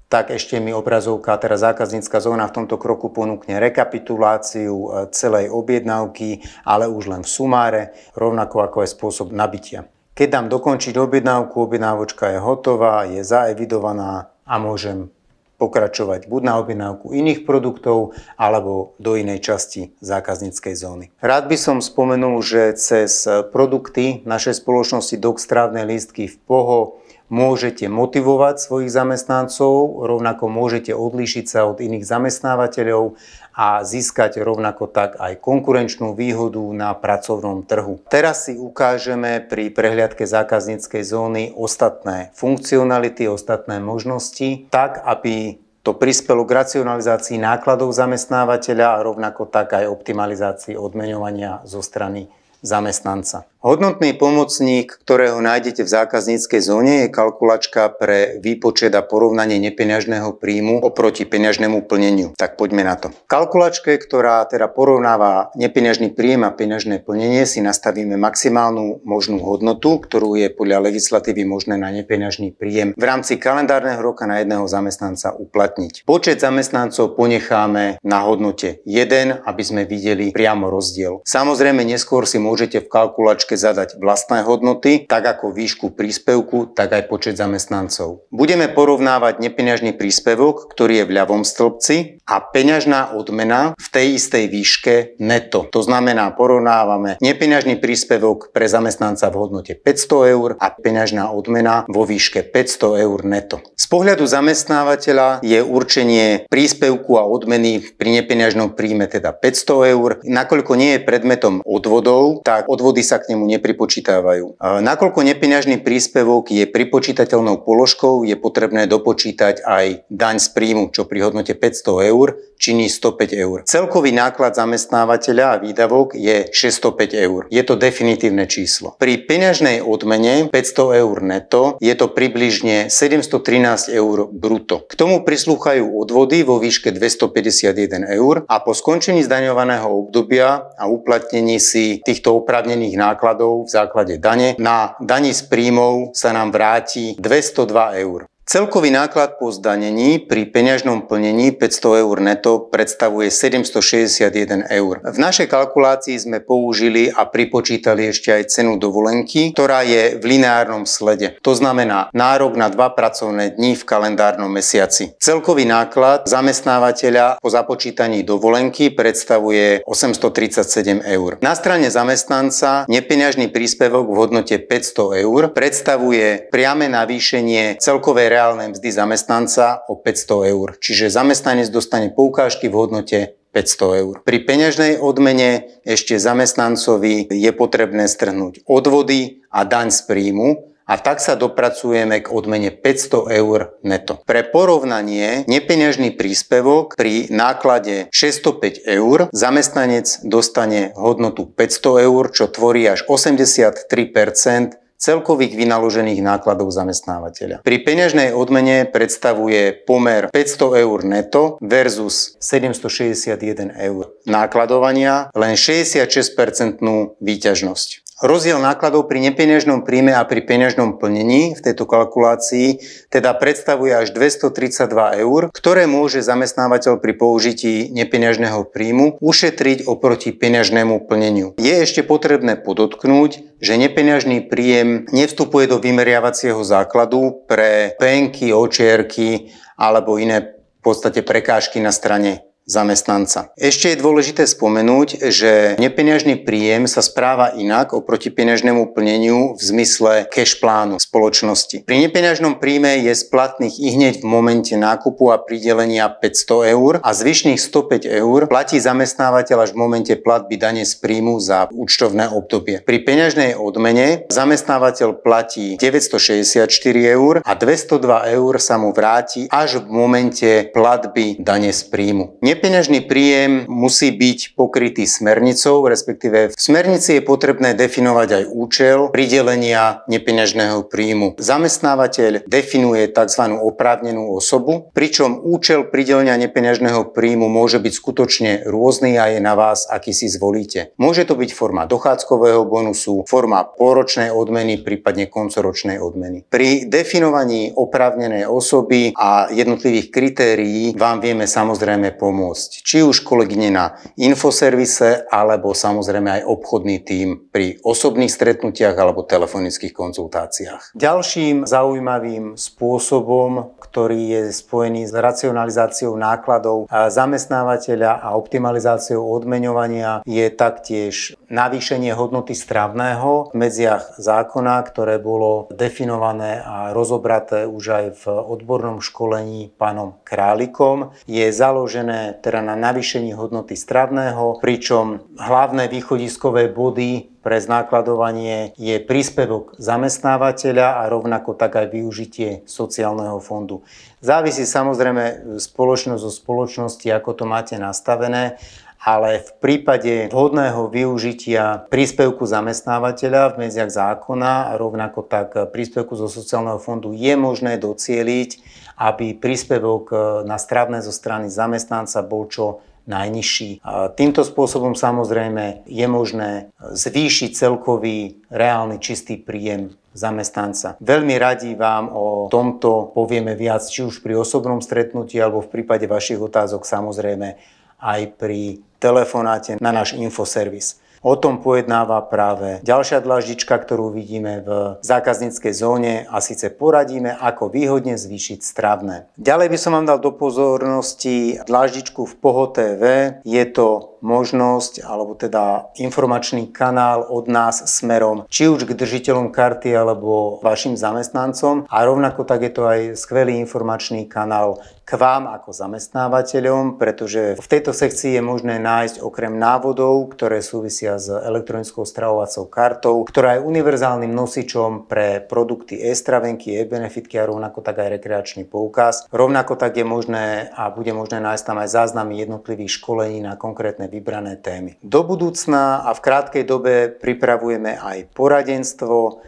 tak ešte mi obrazovka, teda zákaznícka zóna v tomto kroku ponúkne rekapituláciu celej objednávky, ale už len v sumáre, rovnako ako aj spôsob nabitia. Keď dám dokončiť objednávku, objednávočka je hotová, je zaevidovaná a môžem pokračovať buď na objednávku iných produktov, alebo do inej časti zákazníckej zóny. Rád by som spomenul, že cez produkty našej spoločnosti Dox Strávne lístky v POHO môžete motivovať svojich zamestnancov, rovnako môžete odlíšiť sa od iných zamestnávateľov a získať rovnako tak aj konkurenčnú výhodu na pracovnom trhu. Teraz si ukážeme pri prehliadke zákazníckej zóny ostatné funkcionality, ostatné možnosti, tak aby to prispelo k racionalizácii nákladov zamestnávateľa a rovnako tak aj optimalizácii odmeňovania zo strany zamestnanca. Hodnotný pomocník, ktorého nájdete v zákazníckej zóne, je kalkulačka pre výpočet a porovnanie nepeňažného príjmu oproti peňažnému plneniu. Tak poďme na to. V kalkulačke, ktorá teda porovnáva nepeňažný príjem a peňažné plnenie, si nastavíme maximálnu možnú hodnotu, ktorú je podľa legislatívy možné na nepeňažný príjem v rámci kalendárneho roka na jedného zamestnanca uplatniť. Počet zamestnancov ponecháme na hodnote 1, aby sme videli priamo rozdiel. Samozrejme, neskôr si môžete v kalkulačke zadať vlastné hodnoty, tak ako výšku príspevku, tak aj počet zamestnancov. Budeme porovnávať nepeňažný príspevok, ktorý je v ľavom stĺpci, a peňažná odmena v tej istej výške neto. To znamená, porovnávame nepeňažný príspevok pre zamestnanca v hodnote 500 eur a peňažná odmena vo výške 500 eur neto. Z pohľadu zamestnávateľa je určenie príspevku a odmeny pri nepeňažnom príjme teda 500 eur. Nakoľko nie je predmetom odvodov, tak odvody sa k nemu nepripočítavajú. Nakoľko nepeňažný príspevok je pripočítateľnou položkou, je potrebné dopočítať aj daň z príjmu, čo pri hodnote 500 eur činí 105 eur. Celkový náklad zamestnávateľa a výdavok je 605 eur. Je to definitívne číslo. Pri peňažnej odmene 500 eur neto je to približne 713 eur bruto. K tomu prislúchajú odvody vo výške 251 eur a po skončení zdaňovaného obdobia a uplatnení si týchto oprávnených nákladov v základe dane na dani z príjmov sa nám vráti 202 eur. Celkový náklad po zdanení pri peňažnom plnení 500 eur neto predstavuje 761 eur. V našej kalkulácii sme použili a pripočítali ešte aj cenu dovolenky, ktorá je v lineárnom slede. To znamená nárok na 2 pracovné dni v kalendárnom mesiaci. Celkový náklad zamestnávateľa po započítaní dovolenky predstavuje 837 eur. Na strane zamestnanca nepeňažný príspevok v hodnote 500 eur predstavuje priame navýšenie celkovej reálnej mzdy zamestnanca o 500 eur. Čiže zamestnanec dostane poukážky v hodnote 500 eur. Pri peňažnej odmene ešte zamestnancovi je potrebné strhnúť odvody a daň z príjmu a tak sa dopracujeme k odmene 500 eur neto. Pre porovnanie nepeňažný príspevok pri náklade 605 eur zamestnanec dostane hodnotu 500 eur, čo tvorí až 83% celkových vynaložených nákladov zamestnávateľa. Pri peňažnej odmene predstavuje pomer 500 eur neto versus 761 eur nákladovania len 66% výťažnosť. Rozdiel nákladov pri nepeňažnom príjme a pri peňažnom plnení v tejto kalkulácii teda predstavuje až 232 eur, ktoré môže zamestnávateľ pri použití nepeňažného príjmu ušetriť oproti peňažnému plneniu. Je ešte potrebné podotknúť, že nepeňažný príjem nevstupuje do vymeriavacieho základu pre penky, očierky alebo iné v podstate prekážky na strane zamestnanca. Ešte je dôležité spomenúť, že nepeňažný príjem sa správa inak oproti peňažnému plneniu v zmysle cash plánu spoločnosti. Pri nepeňažnom príjme je splatných ihneď v momente nákupu a pridelenia 500 eur a zvyšných 105 eur platí zamestnávateľ až v momente platby dane z príjmu za účtovné obdobie. Pri peňažnej odmene zamestnávateľ platí 964 eur a 202 eur sa mu vráti až v momente platby dane z príjmu. Nepeňažný príjem musí byť pokrytý smernicou, respektíve v smernici je potrebné definovať aj účel pridelenia nepeňažného príjmu. Zamestnávateľ definuje tzv. Oprávnenú osobu, pričom účel pridelenia nepeňažného príjmu môže byť skutočne rôzny a je na vás, aký si zvolíte. Môže to byť forma dochádzkového bonusu, forma pôročnej odmeny, prípadne koncoročnej odmeny. Pri definovaní oprávnenej osoby a jednotlivých kritérií vám vieme samozrejme pomôcť. Či už kolegyne na infoservise, alebo samozrejme aj obchodný tím pri osobných stretnutiach alebo telefonických konzultáciách. Ďalším zaujímavým spôsobom, ktorý je spojený s racionalizáciou nákladov zamestnávateľa a optimalizáciou odmeňovania, je taktiež navýšenie hodnoty stravného v medziach zákona, ktoré bolo definované a rozobraté už aj v odbornom školení pánom Králikom. Je založené teda na navýšení hodnoty stravného, pričom hlavné východiskové body pre znákladovanie je príspevok zamestnávateľa a rovnako tak aj využitie sociálneho fondu. Závisí samozrejme spoločnosť od spoločnosti, ako to máte nastavené, ale v prípade vhodného využitia príspevku zamestnávateľa v medziach zákona a rovnako tak príspevku zo sociálneho fondu je možné docieliť, aby príspevok na stravné zo strany zamestnanca bol čo najnižší. Týmto spôsobom samozrejme je možné zvýšiť celkový reálny čistý príjem zamestnanca. Veľmi radi vám o tomto povieme viac, či už pri osobnom stretnutí alebo v prípade vašich otázok samozrejme aj pri telefonáte na náš infoservis. O tom pojednáva práve ďalšia dlaždička, ktorú vidíme v zákazníckej zóne, a síce poradíme, ako výhodne zvýšiť stravné. Ďalej by som vám dal do pozornosti dlaždičku v POHO TV. Je to možnosť, alebo teda informačný kanál od nás smerom či už k držiteľom karty alebo vašim zamestnancom, a rovnako tak je to aj skvelý informačný kanál k vám ako zamestnávateľom, pretože v tejto sekcii je možné nájsť okrem návodov, ktoré súvisia s elektronickou stravovacou kartou, ktorá je univerzálnym nosičom pre produkty e-stravenky, e-benefitky a rovnako tak aj rekreačný poukaz. Rovnako tak je možné a bude možné nájsť tam aj záznamy jednotlivých školení na konkrétne vybrané témy. Do budúcna a v krátkej dobe pripravujeme aj poradenstvo,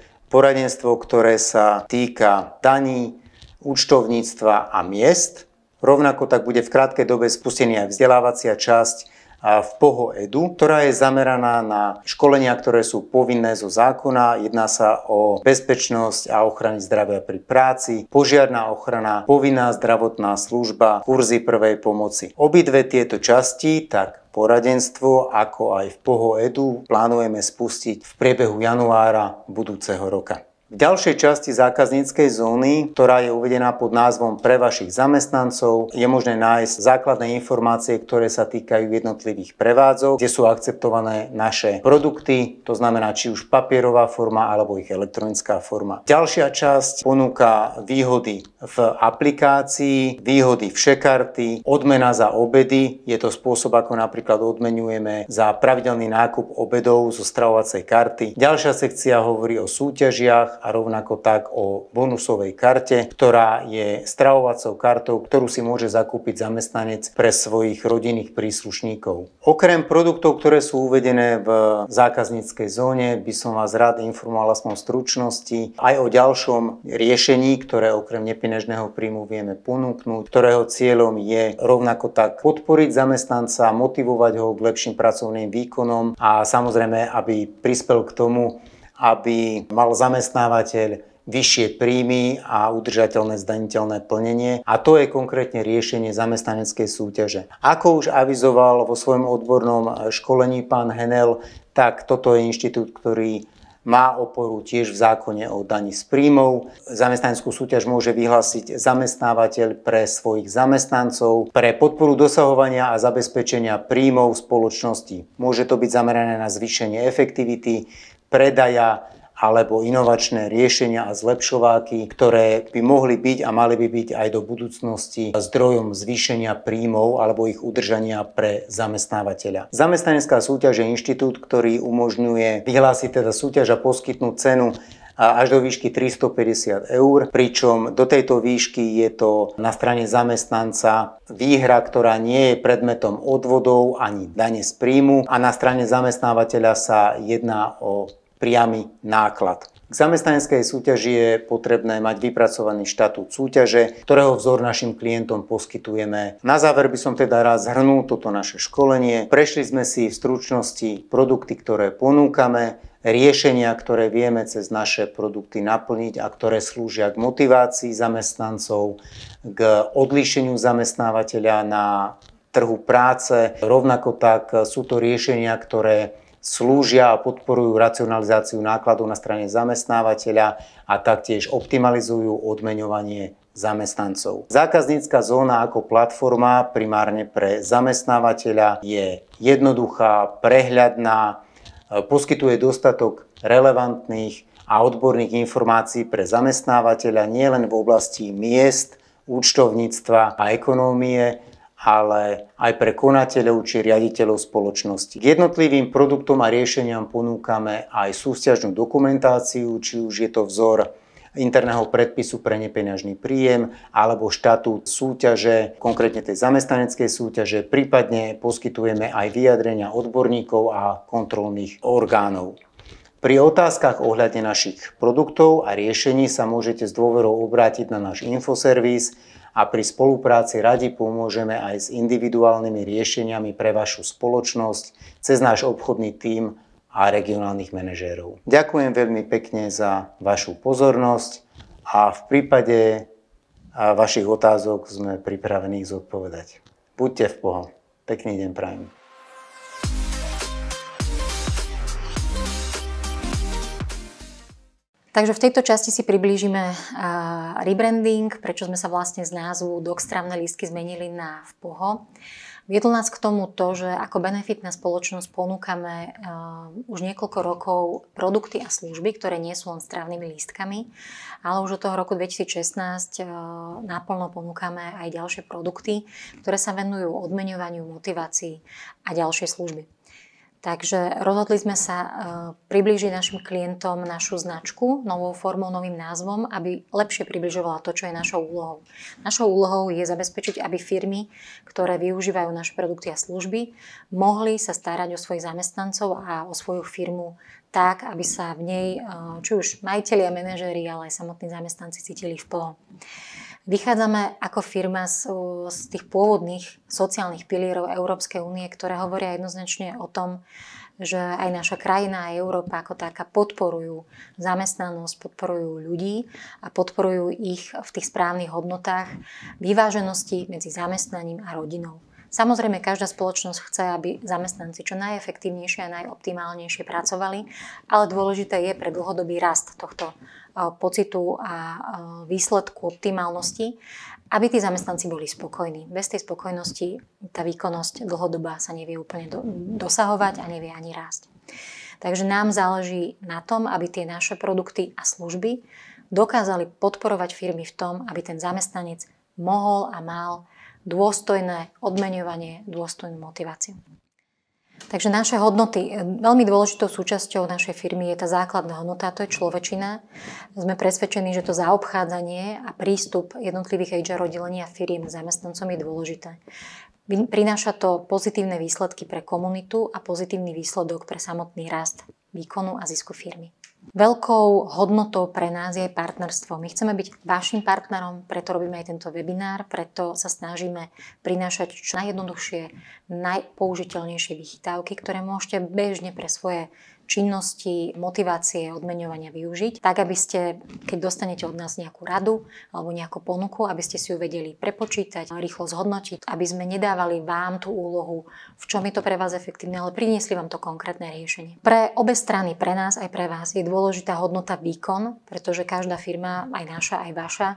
ktoré sa týka daní, účtovníctva a miest. Rovnako tak bude v krátkej dobe spustená aj vzdelávacia časť v POHO Edu, ktorá je zameraná na školenia, ktoré sú povinné zo zákona. Jedná sa o bezpečnosť a ochranu zdravia pri práci, požiarna ochrana, povinná zdravotná služba, kurzy prvej pomoci. Obidve tieto časti, tak poradenstvo ako aj v POHO Edu, plánujeme spustiť v priebehu januára budúceho roka. V ďalšej časti zákazníckej zóny, ktorá je uvedená pod názvom Pre vašich zamestnancov, je možné nájsť základné informácie, ktoré sa týkajú jednotlivých prevádzok, kde sú akceptované naše produkty, to znamená či už papierová forma alebo ich elektronická forma. Ďalšia časť ponúka výhody v aplikácii, výhody všekarty, odmena za obedy. Je to spôsob, ako napríklad odmenujeme za pravidelný nákup obedov zo stravovacej karty. Ďalšia sekcia hovorí o súťažiach a rovnako tak o bonusovej karte, ktorá je stravovacou kartou, ktorú si môže zakúpiť zamestnanec pre svojich rodinných príslušníkov. Okrem produktov, ktoré sú uvedené v zákazníckej zóne, by som vás rád informoval aspoň v stručnosti aj o ďalšom riešení, ktoré okrem nepeňažného príjmu vieme ponúknuť, ktorého cieľom je rovnako tak podporiť zamestnanca, motivovať ho k lepším pracovným výkonom a samozrejme, aby prispel k tomu, aby mal zamestnávateľ vyššie príjmy a udržateľné zdaniteľné plnenie, a to je konkrétne riešenie zamestnaneckej súťaže. Ako už avizoval vo svojom odbornom školení pán Henel, tak toto je inštitút, ktorý má oporu tiež v zákone o daní z príjmov. Zamestnaneckú súťaž môže vyhlásiť zamestnávateľ pre svojich zamestnancov pre podporu dosahovania a zabezpečenia príjmov spoločnosti. Môže to byť zamerané na zvýšenie efektivity, predaja alebo inovačné riešenia a zlepšováky, ktoré by mohli byť a mali by byť aj do budúcnosti zdrojom zvýšenia príjmov alebo ich udržania pre zamestnávateľa. Zamestnanecká súťaž je inštitút, ktorý umožňuje vyhlásiť teda súťaž a poskytnúť cenu až do výšky 350 eur, pričom do tejto výšky je to na strane zamestnanca výhra, ktorá nie je predmetom odvodov ani dane z príjmu, a na strane zamestnávateľa sa jedná o priamy náklad. K zamestnaneckej súťaži je potrebné mať vypracovaný štatút súťaže, ktorého vzor našim klientom poskytujeme. Na záver by som teda rád zhrnul toto naše školenie. Prešli sme si v stručnosti produkty, ktoré ponúkame, riešenia, ktoré vieme cez naše produkty naplniť a ktoré slúžia k motivácii zamestnancov, k odlíšeniu zamestnávateľa na trhu práce. Rovnako tak sú to riešenia, ktoré slúžia a podporujú racionalizáciu nákladov na strane zamestnávateľa a taktiež optimalizujú odmeňovanie zamestnancov. Zákaznícka zóna ako platforma primárne pre zamestnávateľa je jednoduchá, prehľadná, poskytuje dostatok relevantných a odborných informácií pre zamestnávateľa nielen v oblasti miest, účtovníctva a ekonómie, ale aj pre konateľov či riaditeľov spoločnosti. K jednotlivým produktom a riešeniam ponúkame aj súťažnú dokumentáciu, či už je to vzor interného predpisu pre nepeňažný príjem alebo štatút súťaže, konkrétne tej zamestnaneckej súťaže, prípadne poskytujeme aj vyjadrenia odborníkov a kontrolných orgánov. Pri otázkach ohľadne našich produktov a riešení sa môžete s dôverou obrátiť na náš infoservis a pri spolupráci radi pomôžeme aj s individuálnymi riešeniami pre vašu spoločnosť cez náš obchodný tím a regionálnych manažérov. Ďakujem veľmi pekne za vašu pozornosť a v prípade vašich otázok sme pripravení ich zodpovedať. Buďte v POHO. Pekný deň prajem. Takže v tejto časti si priblížime rebranding, prečo sme sa vlastne z názvu Dokstravné lístky zmenili na VPOHO. Viedlo nás k tomu to, že ako benefitná spoločnosť ponúkame už niekoľko rokov produkty a služby, ktoré nie sú len stravnými lístkami, ale už od toho roku 2016 naplno ponúkame aj ďalšie produkty, ktoré sa venujú odmeňovaniu, motivácii a ďalšie služby. Takže rozhodli sme sa priblížiť našim klientom našu značku novou formou, novým názvom, aby lepšie približovala to, čo je našou úlohou. Našou úlohou je zabezpečiť, aby firmy, ktoré využívajú naše produkty a služby, mohli sa starať o svojich zamestnancov a o svoju firmu tak, aby sa v nej, či už majitelia, manažéri, ale aj samotní zamestnanci cítili v poho. Vychádzame ako firma z tých pôvodných sociálnych pilierov Európskej únie, ktoré hovoria jednoznačne o tom, že aj naša krajina a Európa ako taká podporujú zamestnanosť, podporujú ľudí a podporujú ich v tých správnych hodnotách vyváženosti medzi zamestnaním a rodinou. Samozrejme, každá spoločnosť chce, aby zamestnanci čo najefektívnejšie a najoptimálnejšie pracovali, ale dôležité je pre dlhodobý rast tohto pocitu a výsledku optimálnosti, aby tí zamestnanci boli spokojní. Bez tej spokojnosti tá výkonnosť dlhodobá sa nevie úplne dosahovať a nevie ani rásť. Takže nám záleží na tom, aby tie naše produkty a služby dokázali podporovať firmy v tom, aby ten zamestnanec mohol a mal dôstojné odmeňovanie, dôstojnú motiváciu. Takže naše hodnoty, veľmi dôležitou súčasťou našej firmy je tá základná hodnota, to je človečina. Sme presvedčení, že to zaobchádzanie a prístup jednotlivých HR oddelení a firiem k zamestnancom je dôležité. Prináša to pozitívne výsledky pre komunitu a pozitívny výsledok pre samotný rast výkonu a zisku firmy. Veľkou hodnotou pre nás je partnerstvo. My chceme byť vašim partnerom, preto robíme aj tento webinár, preto sa snažíme prinášať čo najjednoduchšie, najpoužiteľnejšie vychytávky, ktoré môžete bežne pre svoje činnosti, motivácie, odmeňovania využiť, tak aby ste, keď dostanete od nás nejakú radu alebo nejakú ponuku, aby ste si ju vedeli prepočítať, rýchlo zhodnotiť, aby sme nedávali vám tú úlohu, v čom je to pre vás efektívne, ale priniesli vám to konkrétne riešenie. Pre obe strany, pre nás aj pre vás, je dôležitá hodnota výkon, pretože každá firma, aj naša, aj vaša,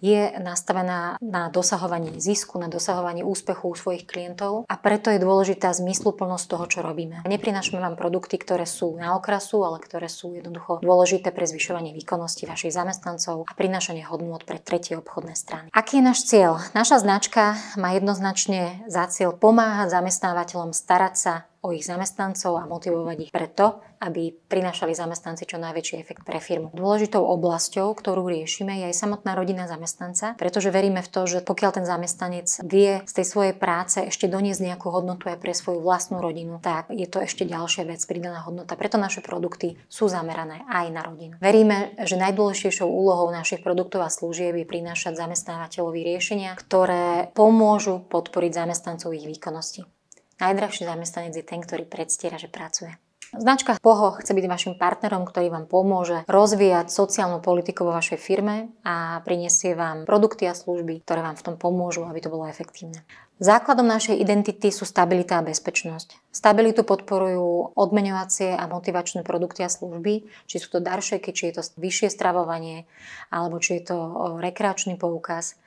je nastavená na dosahovanie zisku, na dosahovanie úspechu u svojich klientov a preto je dôležitá zmysluplnosť toho, čo robíme. Neprinášame vám produkty, ktoré sú na okrasu, ale ktoré sú jednoducho dôležité pre zvyšovanie výkonnosti vašich zamestnancov a prinášanie hodnôt pre tretie obchodné strany. Aký je náš cieľ? Naša značka má jednoznačne za cieľ pomáhať zamestnávateľom starať sa o ich zamestnancov a motivovať ich preto, aby prinášali zamestnanci čo najväčší efekt pre firmu. Dôležitou oblasťou, ktorú riešime, je aj samotná rodina zamestnanca, pretože veríme v to, že pokiaľ ten zamestnanec vie z tej svojej práce ešte doniesť nejakú hodnotu aj pre svoju vlastnú rodinu, tak je to ešte ďalšia vec, pridaná hodnota. Preto naše produkty sú zamerané aj na rodinu. Veríme, že najdôležitejšou úlohou našich produktov a služieb je prinášať zamestnávateľovi riešenia, ktoré pomôžu podporiť zamestnancov ich výkonnosti. Najdrahší zamestnanec je ten, ktorý predstiera, že pracuje. Značka POHO chce byť vašim partnerom, ktorý vám pomôže rozvíjať sociálnu politiku vo vašej firme a prinesie vám produkty a služby, ktoré vám v tom pomôžu, aby to bolo efektívne. Základom našej identity sú stabilita a bezpečnosť. Stabilitu podporujú odmeňovacie a motivačné produkty a služby, či sú to daršeky, či je to vyššie stravovanie, alebo či je to rekreačný poukaz.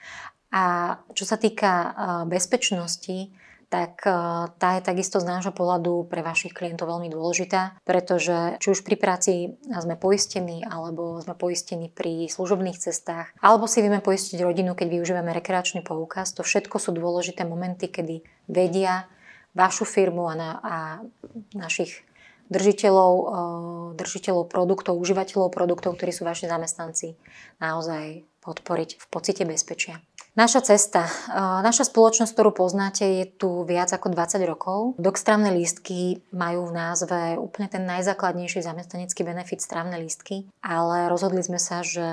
A čo sa týka bezpečnosti, tak tá je takisto z nášho pohľadu pre vašich klientov veľmi dôležitá, pretože či už pri práci sme poistení, alebo sme poistení pri služobných cestách, alebo si vieme poistiť rodinu, keď využívame rekreačný poukaz, to všetko sú dôležité momenty, kedy vedia vašu firmu a našich držiteľov produktov, užívateľov produktov, ktorí sú vaši zamestnanci, naozaj podporiť v pocite bezpečia. Naša cesta. Naša spoločnosť, ktorú poznáte, je tu viac ako 20 rokov. Dokstravné lístky majú v názve úplne ten najzákladnejší zamestnanecký benefit stravné lístky, ale rozhodli sme sa, že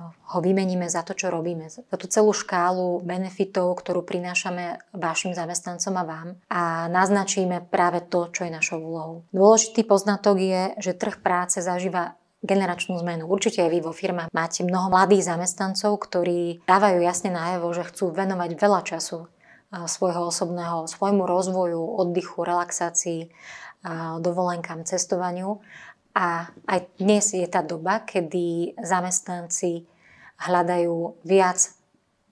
ho vymeníme za to, čo robíme. Za tú celú škálu benefitov, ktorú prinášame vašim zamestnancom a vám a naznačíme práve to, čo je našou úlohou. Dôležitý poznatok je, že trh práce zažíva generačnú zmenu. Určite aj vy vo firmách máte mnoho mladých zamestnancov, ktorí dávajú jasne najavo, že chcú venovať veľa času svojho osobného, svojmu rozvoju, oddychu, relaxácii, dovolenkám, cestovaniu. A aj dnes je tá doba, kedy zamestnanci hľadajú viac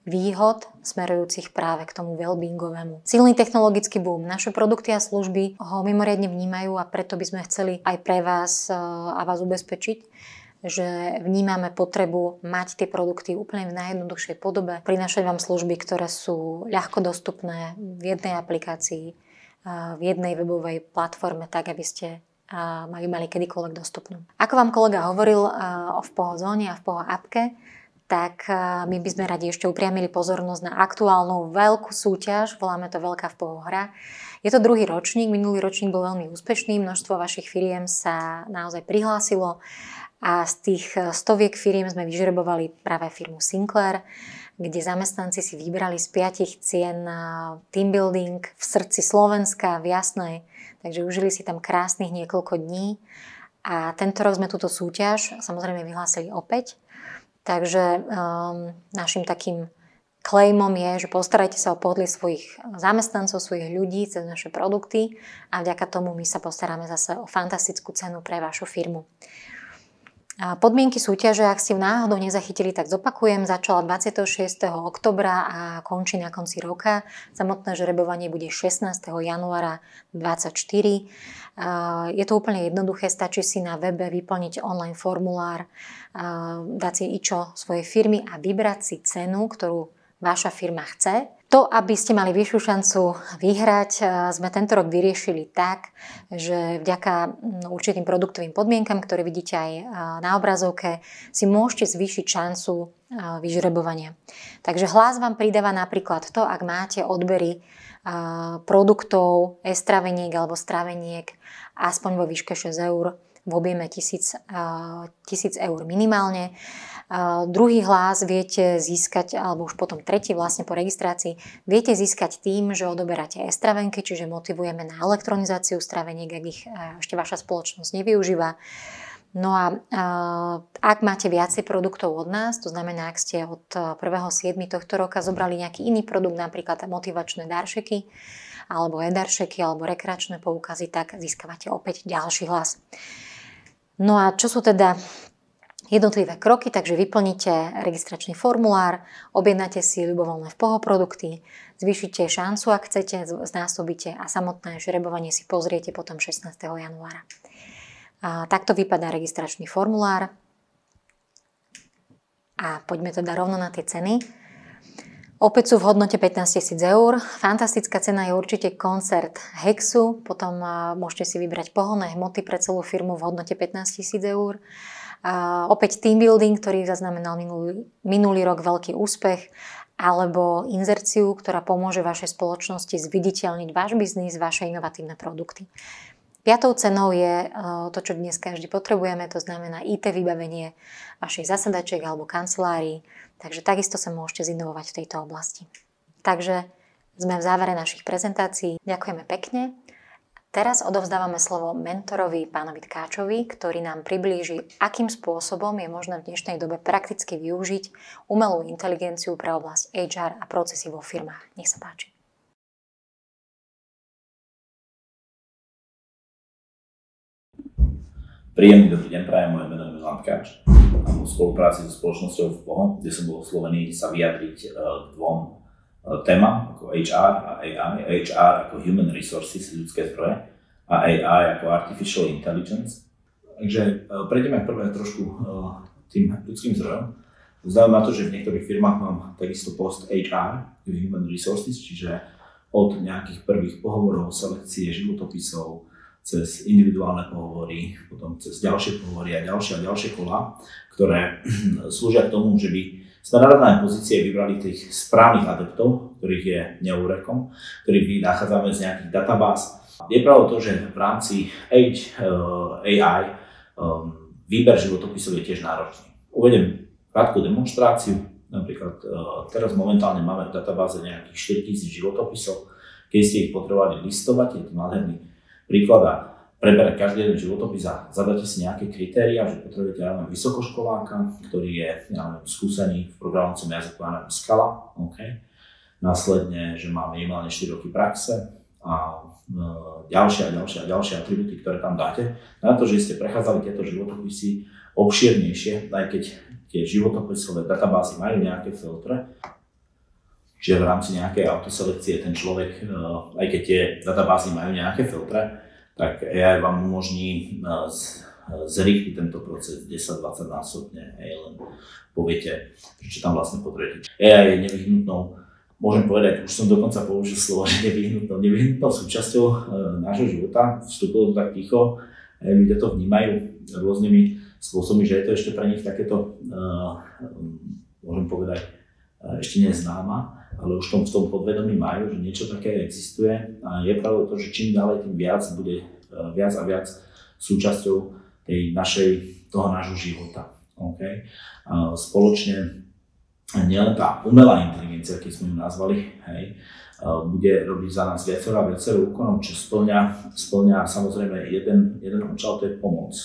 výhod smerujúcich práve k tomu wellbeingovému. Silný technologický boom. Naše produkty a služby ho mimoriadne vnímajú a preto by sme chceli aj pre vás a vás ubezpečiť, že vnímame potrebu mať tie produkty úplne v najjednoduchšej podobe, prinášať vám služby, ktoré sú ľahko dostupné v jednej aplikácii, v jednej webovej platforme, tak aby ste mali kedykoľvek dostupnú. Ako vám kolega hovoril o Vpoho zóne a Vpoho appke, tak my by sme radi ešte upriamili pozornosť na aktuálnu veľkú súťaž, voláme to Veľká Vpoho hra. Je to druhý ročník, minulý ročník bol veľmi úspešný, množstvo vašich firiem sa naozaj prihlásilo a z tých stoviek firiem sme vyžrebovali práve firmu Sinclair, kde zamestnanci si vybrali z 5 cien team building v srdci Slovenska, v Jasnej, takže užili si tam krásnych niekoľko dní a tento rok sme túto súťaž samozrejme vyhlásili opäť. Takže našim takým claimom je, že postarajte sa o pohodlie svojich zamestnancov, svojich ľudí cez naše produkty a vďaka tomu my sa postaráme zase o fantastickú cenu pre vašu firmu. Podmienky súťaže, ak ste ju náhodou nezachytili, tak zopakujem, začala 26. oktobra a končí na konci roka. Samotné žrebovanie bude 16. januára 2024. Je to úplne jednoduché, stačí si na webe vyplniť online formulár, dať si IČO svojej firmy a vybrať si cenu, ktorú vaša firma chce. To, aby ste mali vyššiu šancu vyhrať, sme tento rok vyriešili tak, že vďaka určitým produktovým podmienkam, ktoré vidíte aj na obrazovke, si môžete zvýšiť šancu vyžrebovania. Takže hlas vám pridáva napríklad to, ak máte odbery produktov, straveniek alebo straveniek aspoň vo výške 6 eur, v objeme 1000 eur minimálne. Druhý hlas viete získať, alebo už potom tretí vlastne po registrácii, viete získať tým, že odoberáte e-stravenky, čiže motivujeme na elektronizáciu straveniek, ak ich ešte vaša spoločnosť nevyužíva. No a ak máte viacej produktov od nás, to znamená, ak ste od 1.7. tohto roka zobrali nejaký iný produkt, napríklad motivačné daršeky, alebo e-daršeky, alebo rekreačné poukazy, tak získavate opäť ďalší hlas. No a čo sú teda jednotlivé kroky, takže vyplníte registračný formulár, objednáte si ľubovoľné Vpoho produkty, zvýšite šancu, ak chcete, znásobíte a samotné žrebovanie si pozriete potom 16. januára. Takto vypadá registračný formulár. A poďme teda rovno na tie ceny. Opäť sú v hodnote 15 000 eur. Fantastická cena je určite koncert Hexu, potom môžete si vybrať pohonné hmoty pre celú firmu v hodnote 15 000 eur. Opäť team building, ktorý zaznamenal minulý rok veľký úspech, alebo inzerciu, ktorá pomôže vašej spoločnosti zviditeľniť váš biznis, vaše inovatívne produkty. 5. cenou je to, čo dnes každý potrebujeme, to znamená IT vybavenie vašich zasadačiek alebo kancelárií, takže takisto sa môžete zinovovať v tejto oblasti. Takže sme v závere našich prezentácií. Ďakujeme pekne. Teraz odovzdávame slovo mentorovi pánovi Tkáčovi, ktorý nám priblíži, akým spôsobom je možné v dnešnej dobe prakticky využiť umelú inteligenciu pre oblasť HR a procesy vo firmách. Nech sa páči. Príjemný dobrý deň, prajem, moje meno je Milan Tkáč. Mám v spolupráci so spoločnosťou Vpoho, kde som bol oslovený sa vyjadriť k dvom témam ako HR a AI. HR ako Human Resources, ľudské zdroje, a AI ako Artificial Intelligence. Takže prejdeme prvé trošku tým ľudským zdrojom. Vzhľadom na to, že v niektorých firmách mám takisto post HR, Human Resources, čiže od nejakých prvých pohovorov, selekcie, životopisov, cez individuálne pohovory, potom cez ďalšie pohovory a ďalšie kolá, ktoré slúžia k tomu, že by sme na danej pozície vybrali tých správnych adeptov, ktorých je neúrekom, ktorých nachádzame z nejakých databáz. Je pravda to, že v rámci AI výber životopisov je tiež náročný. Uvedem krátku demonštráciu. Napríklad teraz momentálne máme v databáze nejakých 4000 životopisov. Keď ste ich potrebovali listovať, je to nádherný príklad a preberať každý jeden životopis a zadáte si nejaké kritériá, že potrebujete vysokoškoláka, ktorý je skúsený v programovacom jazyku Scala, okay. Následne, že má minimálne 4 roky praxe a ďalšie atributy, ktoré tam dáte, na to, že ste prechádzali tieto životopisy obšírnejšie, aj keď tie životopisové databázy majú nejaké filtre, čiže v rámci nejakej autoselekcie ten človek, aj keď tie databázy majú nejaké filtre, tak AI vám umožní zrýchliť tento proces 10-20 násobne, len poviete, čo tam vlastne potrebujete. AI je nevyhnutnou, môžem povedať, už som dokonca použil slovo, že nevyhnutnou súčasťou nášho života. Vstúpilo to tak ticho, ľudia to vnímajú rôznymi spôsobmi, že je to ešte pre nich takéto, môžem povedať, ešte neznáma, ale už v tom podvedomí majú, že niečo také existuje a je pravda to, že čím ďalej, tým viac bude viac a viac súčasťou toho nášho života. Okay? Spoločne nielen tá umelá inteligencia, keď sme ju nazvali, bude robiť za nás viacero úkonov, čo splňa samozrejme jeden účel, to je pomoc.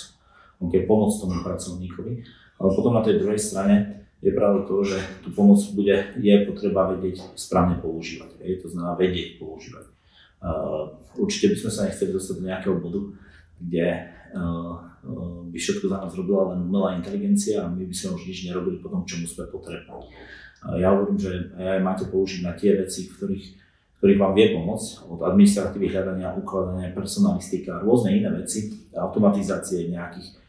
Okay, pomoc tomu pracovníkovi, ale potom na tej druhej strane je pravda to, že tú pomoc je potreba vedieť správne používať. To znamená vedieť používať. Určite by sme sa nechceli dostať do nejakého bodu, kde by všetko za nás robila len umelá inteligencia a my by sme už nič nerobili po tom, čomu sme potrebovali. Ja hovorím, že AI máte použiť na tie veci, ktorých vám vie pomôcť, od administratívy, hľadania, ukladania, personalistika, rôzne iné veci, automatizácie nejakých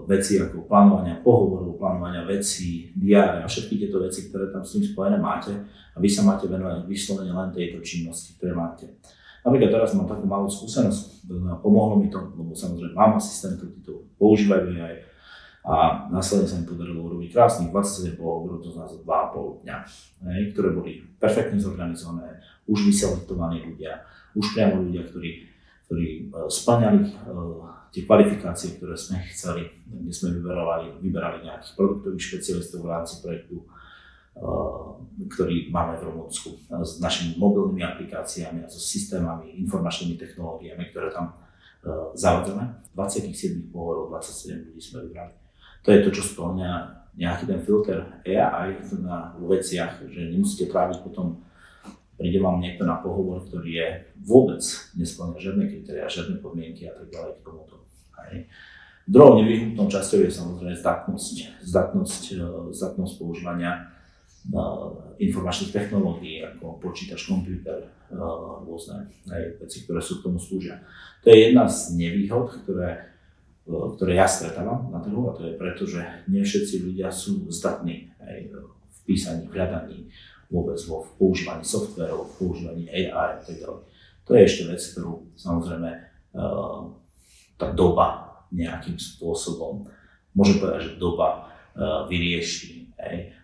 veci ako plánovania pohovorov, plánovania vecí, diáre a všetky tieto veci, ktoré tam s tým spojené máte a vy sa máte venovať vyslovene len tejto činnosti, ktoré máte. Napríklad teraz mám takú malú skúsenosť, pomohlo mi to, lebo samozrejme mám asistentov, tí to používajú aj a následne sa mi podarilo urobiť krásnych 27 pohovorov, to znamená za 2,5 dňa, ktoré boli perfektne zorganizované, už vyselektovaní ľudia, už priamo ľudia, ktorí spĺňali tie kvalifikácie, ktoré sme chceli, kde sme vyberali nejakých produktových špecialistov v rámci projektu, ktorý máme v Rumunsku s našimi mobilnými aplikáciami a so systémami, informačnými technológiami, ktoré tam zavádzame. 27 pohovorov, 27 ľudí sme vybrali. To je to, čo spĺňa nejaký ten filter AI vo veciach, že nemusíte tráviť potom, príde vám niekto na pohovor, ktorý je vôbec nespĺňa žiadne kritériá, žiadne podmienky a tak ďalej k tomuto. Druhou nevyhnutnou časťou je samozrejme zdatnosť používania informačných technológií, ako počítač, počítač, rôzne veci, ktoré sú k tomu slúžia. To je jedna z nevýhod, ktoré ja stretávam na trhu, a to je preto, že nie všetci ľudia sú zdatní v písaní, v hľadaní, vôbec v používaní softverov, v používaní AI a tak ďalej. To je ešte vec, ktorú samozrejme tá doba nejakým spôsobom, môžem povedať, že doba vyrieši.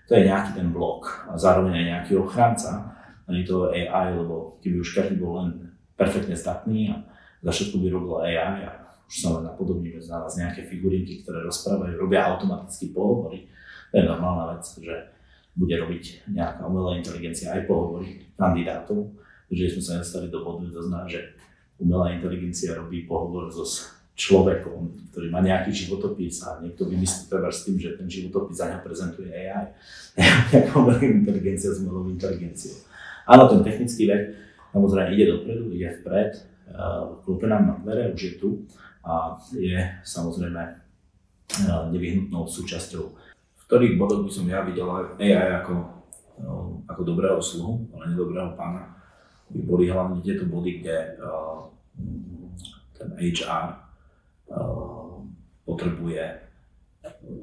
To je nejaký ten blok a zároveň aj nejaký ochranca toho AI, lebo keby už každý bol len perfektne zdatný a za všetko by robil AI a už sa len napodobníme na nás nejaké figurinky, ktoré rozprávajú, robia automaticky pohovory. To je normálna vec, že bude robiť nejaká umelá inteligencia aj pohovory kandidátov, že sme sa dostali do bodu, to znamená, že umelá inteligencia robí pohovor so človekom, ktorý má nejaký životopis a niekto vymyslí treba s tým, že ten životopis za ňa prezentuje AI. Nejaká umelá inteligencia s umelou inteligenciou. Áno, ten technický vek samozrejme ide dopredu, ide vpred, klopé nám na dvere, už je tu a je samozrejme nevyhnutnou súčasťou. V ktorých bodoch by som ja videl AI ako dobrého sluhu, ale nedobrého pána, by boli hlavne tieto body, kde ten HR potrebuje,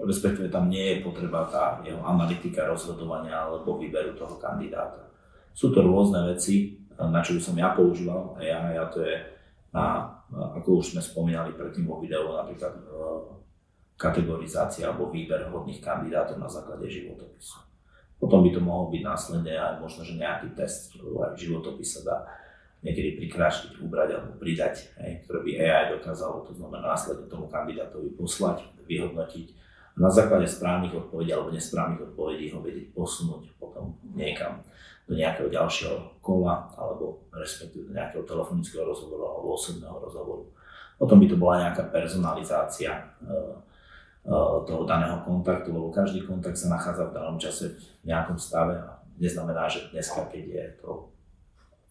respektíve tam nie je potreba tá jeho analytika rozhodovania alebo výberu toho kandidáta. Sú to rôzne veci, na čo by som ja používal AI, a to je ako už sme spomínali predtým vo videu, napríklad kategorizácia alebo výber vhodných kandidátov na základe životopisu. Potom by to mohol byť následne aj možno, že nejaký test, lebo aj životopis sa dá niekedy prikrášliť, ubrať alebo pridať, ktoré by AI dokázalo, to znamená následne tomu kandidátovi poslať, vyhodnotiť. Na základe správnych odpovedí alebo nesprávnych odpovedí ho vedieť posunúť potom niekam do nejakého ďalšieho kola alebo respektíve do nejakého telefonického rozhovoru alebo osobného rozhovoru. Potom by to bola nejaká personalizácia toho daného kontaktu, lebo každý kontakt sa nachádza v danom čase v nejakom stave a neznamená, že dneska, keď je to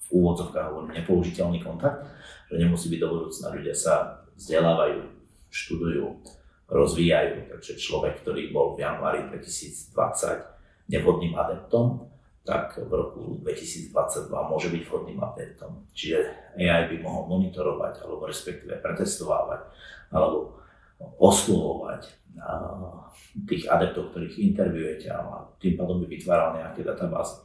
v úvodzovkách hovorím nepoužiteľný kontakt, že nemusí byť do budúcna. Ľudia sa vzdelávajú, študujú, rozvíjajú, takže človek, ktorý bol v januári 2020 nevhodným adeptom, tak v roku 2022 môže byť vhodným adeptom. Čiže AI by mohol monitorovať, alebo respektíve pretestovávať, alebo oslovovať tých adeptov, ktorých interviujete, a tým pádom by vytváral nejaké databázy.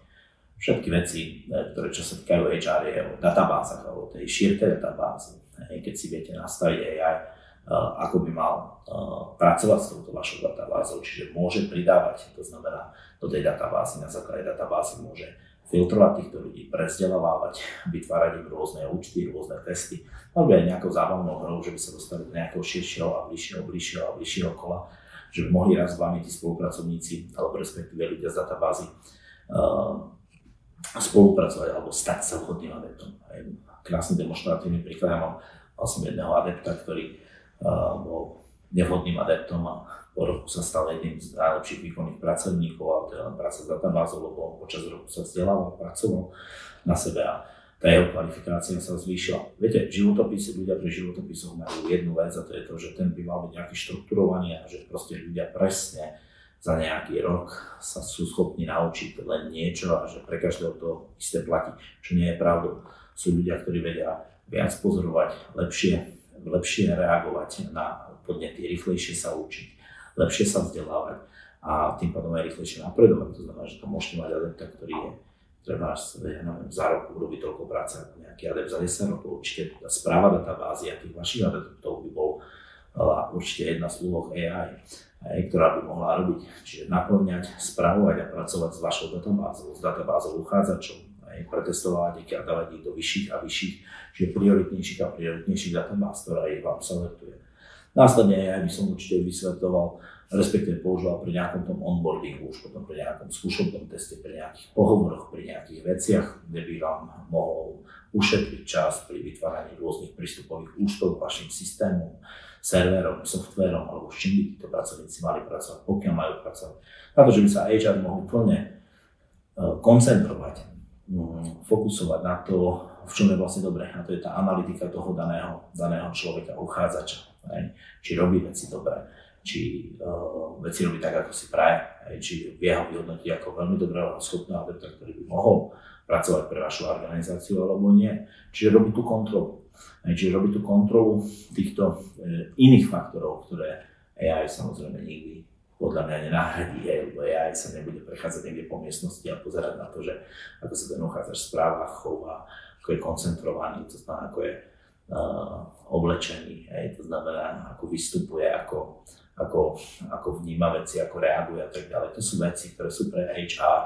Všetky veci, ktoré čo sa týkajú HR, je o databázach, alebo tej šírke databázy. Keď si viete nastaviť AI, ako by mal pracovať s touto vašou databázou, čiže môže pridávať, to znamená do tej databázy, na základe databázy môže filtrovať týchto ľudí, prezdeľovávať, vytvárať im rôzne účty, rôzne testy, alebo aj nejakou zábavnou hrou, že by sa dostali do nejakého širšieho a bližšieho kola, že by mohli raz s vami tí spolupracovníci, alebo respektíve ľudia z databázy spolupracovať alebo stať sa vhodným adeptom. Krásny demonstratívny príklad, ja mal som jedného adepta, ktorý bol nevhodným adeptom a po roku sa stal jedným z najlepších výkonných pracovníkov, a to je len práca s databázou, lebo on počas roku sa vzdelával, pracoval na sebe a tá jeho kvalifikácia sa zvýšila. Viete, životopisy, ľudia pri životopisoch majú jednu vec, a to je to, že ten by mal byť nejaký štrukturovaný a že proste ľudia presne za nejaký rok sa sú schopní naučiť len niečo a že pre každého to isté platí, čo nie je pravdou. Sú ľudia, ktorí vedia viac pozorovať, lepšie reagovať na podnety, rýchlejšie sa učiť, lepšie sa vzdelávať a tým pádom aj rýchlejšie napredovať. To znamená, že to môžete mať adepta, ktorý je treba za rok urobiť toľko práce ako nejaký adept za 10 rokov. Určite správa databázy a tých vašich adeptov by bol určite jedna z úloh AI, ktorá by mohla robiť. Čiže naplňať, správovať a pracovať s vašou databázou, s databázou uchádzačov, pretestovať ich a dávať ich do vyšších a vyšších, čiže prioritnejších databáz, ktorá ich vám selektuje. Následne ja by som určite vysvetľoval, respektíve používal pri nejakom tom onboardingu, už potom pri nejakom skúšobnom teste, pri nejakých pohovoroch, pri nejakých veciach, kde by vám mohol ušetriť čas pri vytváraní rôznych prístupových účtov k vašim systémom, serverom, softvérom, alebo s čím by títo pracovníci mali pracovať, pokiaľ majú pracovať. Na to, že by sa HR mohol plne koncentrovať, fokusovať na to, v čom je vlastne dobré. A to je tá analytika toho daného človeka, uchádzača. Či robí veci dobre, či veci robí tak, ako si praje, či vie ho vyhodnotiť ako veľmi dobrého a schopného adepta, ktorý by mohol pracovať pre vašu organizáciu alebo nie. Čiže robí tú kontrolu. Čiže robí tú kontrolu týchto iných faktorov, ktoré AI samozrejme nikdy podľa mňa nenahradí, lebo AI sa nebude prechádzať niekde po miestnosti a pozerať na to, že ako sa ten uchádzač správa, chová, ako je koncentrovaný, to znamená, ako je oblečený, to znamená, ako vystupuje, ako vníma veci, ako reaguje a tak ďalej. To sú veci, ktoré sú pre HR,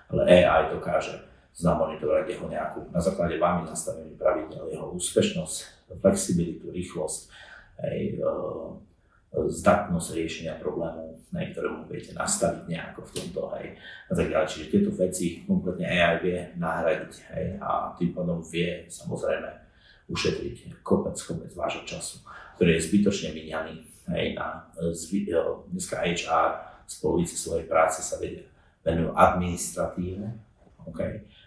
ale AI dokáže zamonitorovať jeho nejakú, na základe vámi nastavených pravidel, jeho úspešnosť, flexibilitu, rýchlosť, zdatnosť riešenia problémov, ktoré mu viete nastaviť nejako v tomto, a tak ďalej. Čiže tieto veci kompletne AI vie nahradiť, a tým pádom vie samozrejme ušetriť kopec vášho času, ktorý je zbytočne míňaný na dneska HR z polovice svojej práce sa venujú administratíve,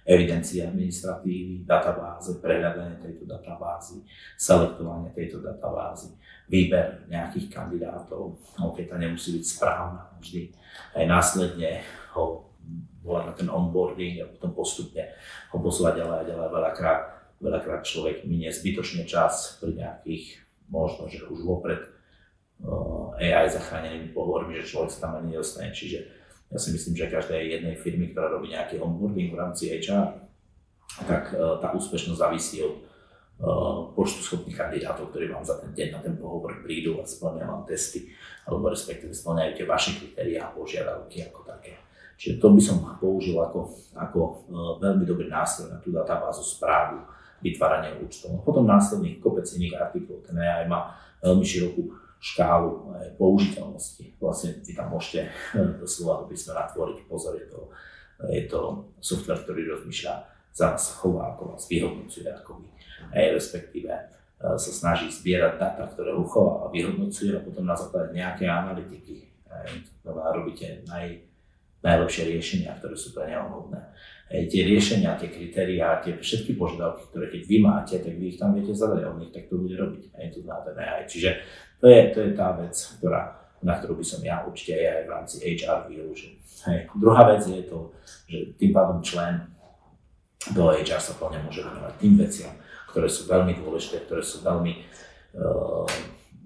evidencii administratívy, databáze, prehľadanie tejto databázy, selektovanie tejto databázy, výber nejakých kandidátov, tá nemusí byť správna vždy. Aj následne ho volať na ten onboarding a potom postupne ho posúvať ďalej a ďalej. Veľakrát človek minie zbytočne čas pri nejakých, možno, že už vopred AI zachránenými pohovormi, že človek sa tam ani nedostane. Čiže ja si myslím, že každej jednej firmy, ktorá robí nejaký onboarding v rámci HR, tak tá úspešnosť závisí od počtu schopných kandidátov, ktorí vám za ten deň na ten pohovor prídu a splňajú vám testy, alebo respektíve splňajú tie vaše kritériá a požiadavky ako také. Čiže to by som použil ako veľmi dobrý nástroj na tú databázu, správu, vytváranie účtov. Potom následných kopec iných artiklov. Ten AI má veľmi širokú škálu použiteľnosti. Vlastne vy tam môžete doslova do písmena tvoriť. Pozor, je to software, ktorý rozmýšľa za vás, chová, ako vás vyhodnocuje, ako vy, respektíve sa snaží zbierať data, ktoré uchová a vyhodnocuje, a potom na základe nejakej analytiky robíte najlepšie riešenia, ktoré sú pre neho vhodné. Tie riešenia, tie kritériá, tie všetky požiadavky, ktoré keď vy máte, tak vy ich tam viete zadať a on ich takto bude robiť. To znamená AI. Čiže to je tá vec, na ktorú by som ja určite aj v rámci HR využil. Druhá vec je to, že tým pádom člen do HR sa plne môže venovať tým veciam, ktoré sú veľmi dôležité, ktoré sú veľmi,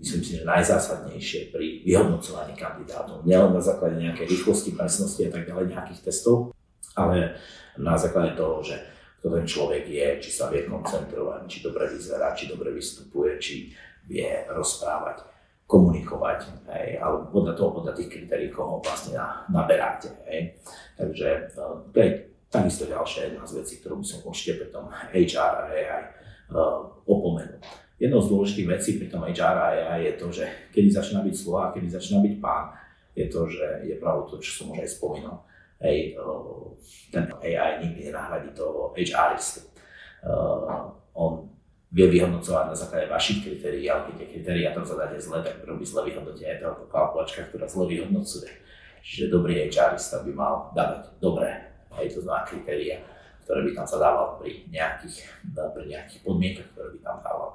myslím si, že najzásadnejšie pri vyhodnocovaní kandidátov. Nielen na základe nejakej rýchlosti, presnosti a tak ďalej, nejakých testov, ale na základe toho, že kto ten človek je, či sa vie koncentrovať, či dobre vyzerá, či dobre vystupuje, či vie rozprávať, komunikovať, alebo podľa tých kritérií, koho vlastne naberáte. Takže to je takisto ďalšia jedna z vecí, ktorú by som určite pri tom HR a AI opomenul. Jednou z dôležitých vecí pri tom HR a AI je to, že kedy začína byť slova a kedy začína byť pán, je to, že je pravda to, čo som už aj spomínal. Ten AI nikdy nenahradí toho HRistu. On vie vyhodnocovať na základe vašich kritérií, ale keď tie kritériá tam zadáte zle, tak robí zle vyhodnotenie aj tá kalkulačka, ktorá zle vyhodnocuje. Čiže dobrý HRista by mal dávať dobré, to znamená kritériá, ktoré by tam zadával pri nejakých podmienkach, ktoré by tam dával.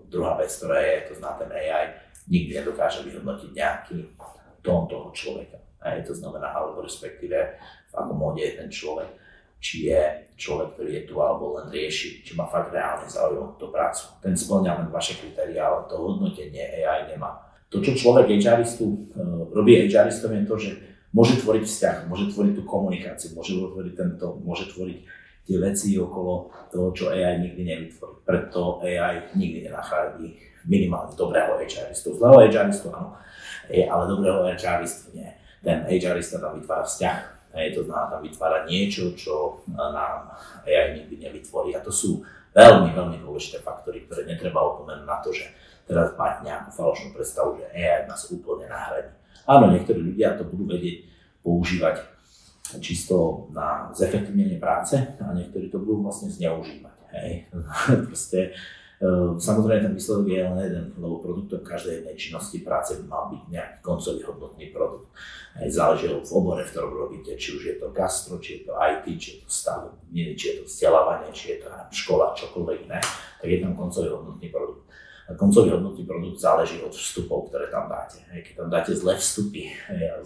Druhá vec, ktorá je, to znamená ten AI, nikdy nedokáže vyhodnotiť nejaký tón toho človeka. To znamená, alebo respektíve v akom móde je ten človek, či je človek, ktorý je tu alebo len rieši, či má fakt reálne záujem o tú prácu. Ten spĺňa len vaše kritériá, ale to hodnotenie AI nemá. To, čo človek robí HRistom je to, že môže tvoriť vzťah, môže tvoriť tú komunikáciu, môže tvoriť tie veci okolo toho, čo AI nikdy nevytvorí. Preto AI nikdy nenachádí minimálne dobrého HRistu. Zlého HRistu áno, ale dobrého HRistu nie. Ten HRista tam vytvára vzťah. To znamená tam vytvára niečo, čo nám AI nikdy nevytvorí. A to sú veľmi, veľmi dôležité faktory, ktoré netreba opomenúť na to, že teraz mať nejakú falošnú predstavu, že AI nás úplne nahradí. Áno, niektorí ľudia to budú vedieť používať čisto na zefektívnenie práce a niektorí to budú vlastne zneužívať. Proste, samozrejme ten výsledok je len jeden, lebo produktom každej jednej činnosti práce by mal byť nejaký koncový hodnotný produkt. Záleží v obore, v ktorom robíte, či už je to gastro, či je to IT, či je to stavebniny, či je to vzdelávanie, či je to škola, čokoľvek iné, tak je tam koncový hodnotný produkt. A koncový hodnotný produkt záleží od vstupov, ktoré tam dáte. Keď tam dáte zlé vstupy,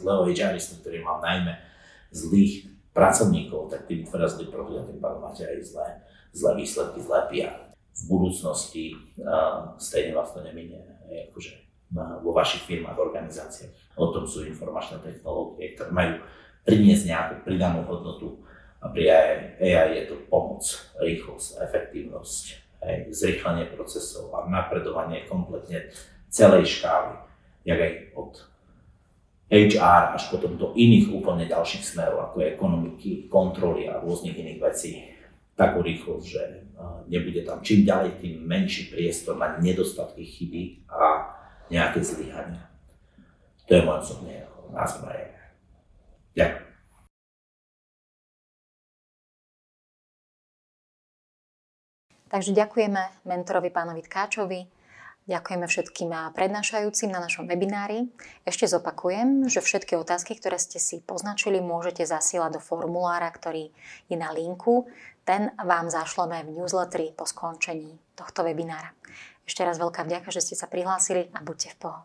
zlého HRistu, ktorý má najmä zlých pracovníkov, tak tí vytvára zlý produkt a tým pádom máte aj zlé výsledky, zlé PR. V budúcnosti stejne vás to neminie, akože vo vašich firmách, organizáciách. O tom sú informačné technológie, ktoré majú priniesť nejakú pridanú hodnotu a pri AI je to pomoc, rýchlosť, efektívnosť, zrýchlenie procesov a napredovanie kompletne celej škály, jak aj od HR až potom do iných úplne ďalších smerov, ako je ekonomiky, kontroly a rôznych iných vecí. Takú rýchlosť, že nebude tam čím ďalej, tým menší priestor na nedostatky, chyby a nejaké zlyhania. To je môj osobný názor na AI. Ďakujem. Takže ďakujeme mentorovi pánovi Tkáčovi, ďakujeme všetkým prednášajúcim na našom webinári. Ešte zopakujem, že všetky otázky, ktoré ste si poznačili, môžete zasielať do formulára, ktorý je na linku. Ten vám zašleme v newsletteri po skončení tohto webinára. Ešte raz veľká vďaka, že ste sa prihlásili a buďte v poho.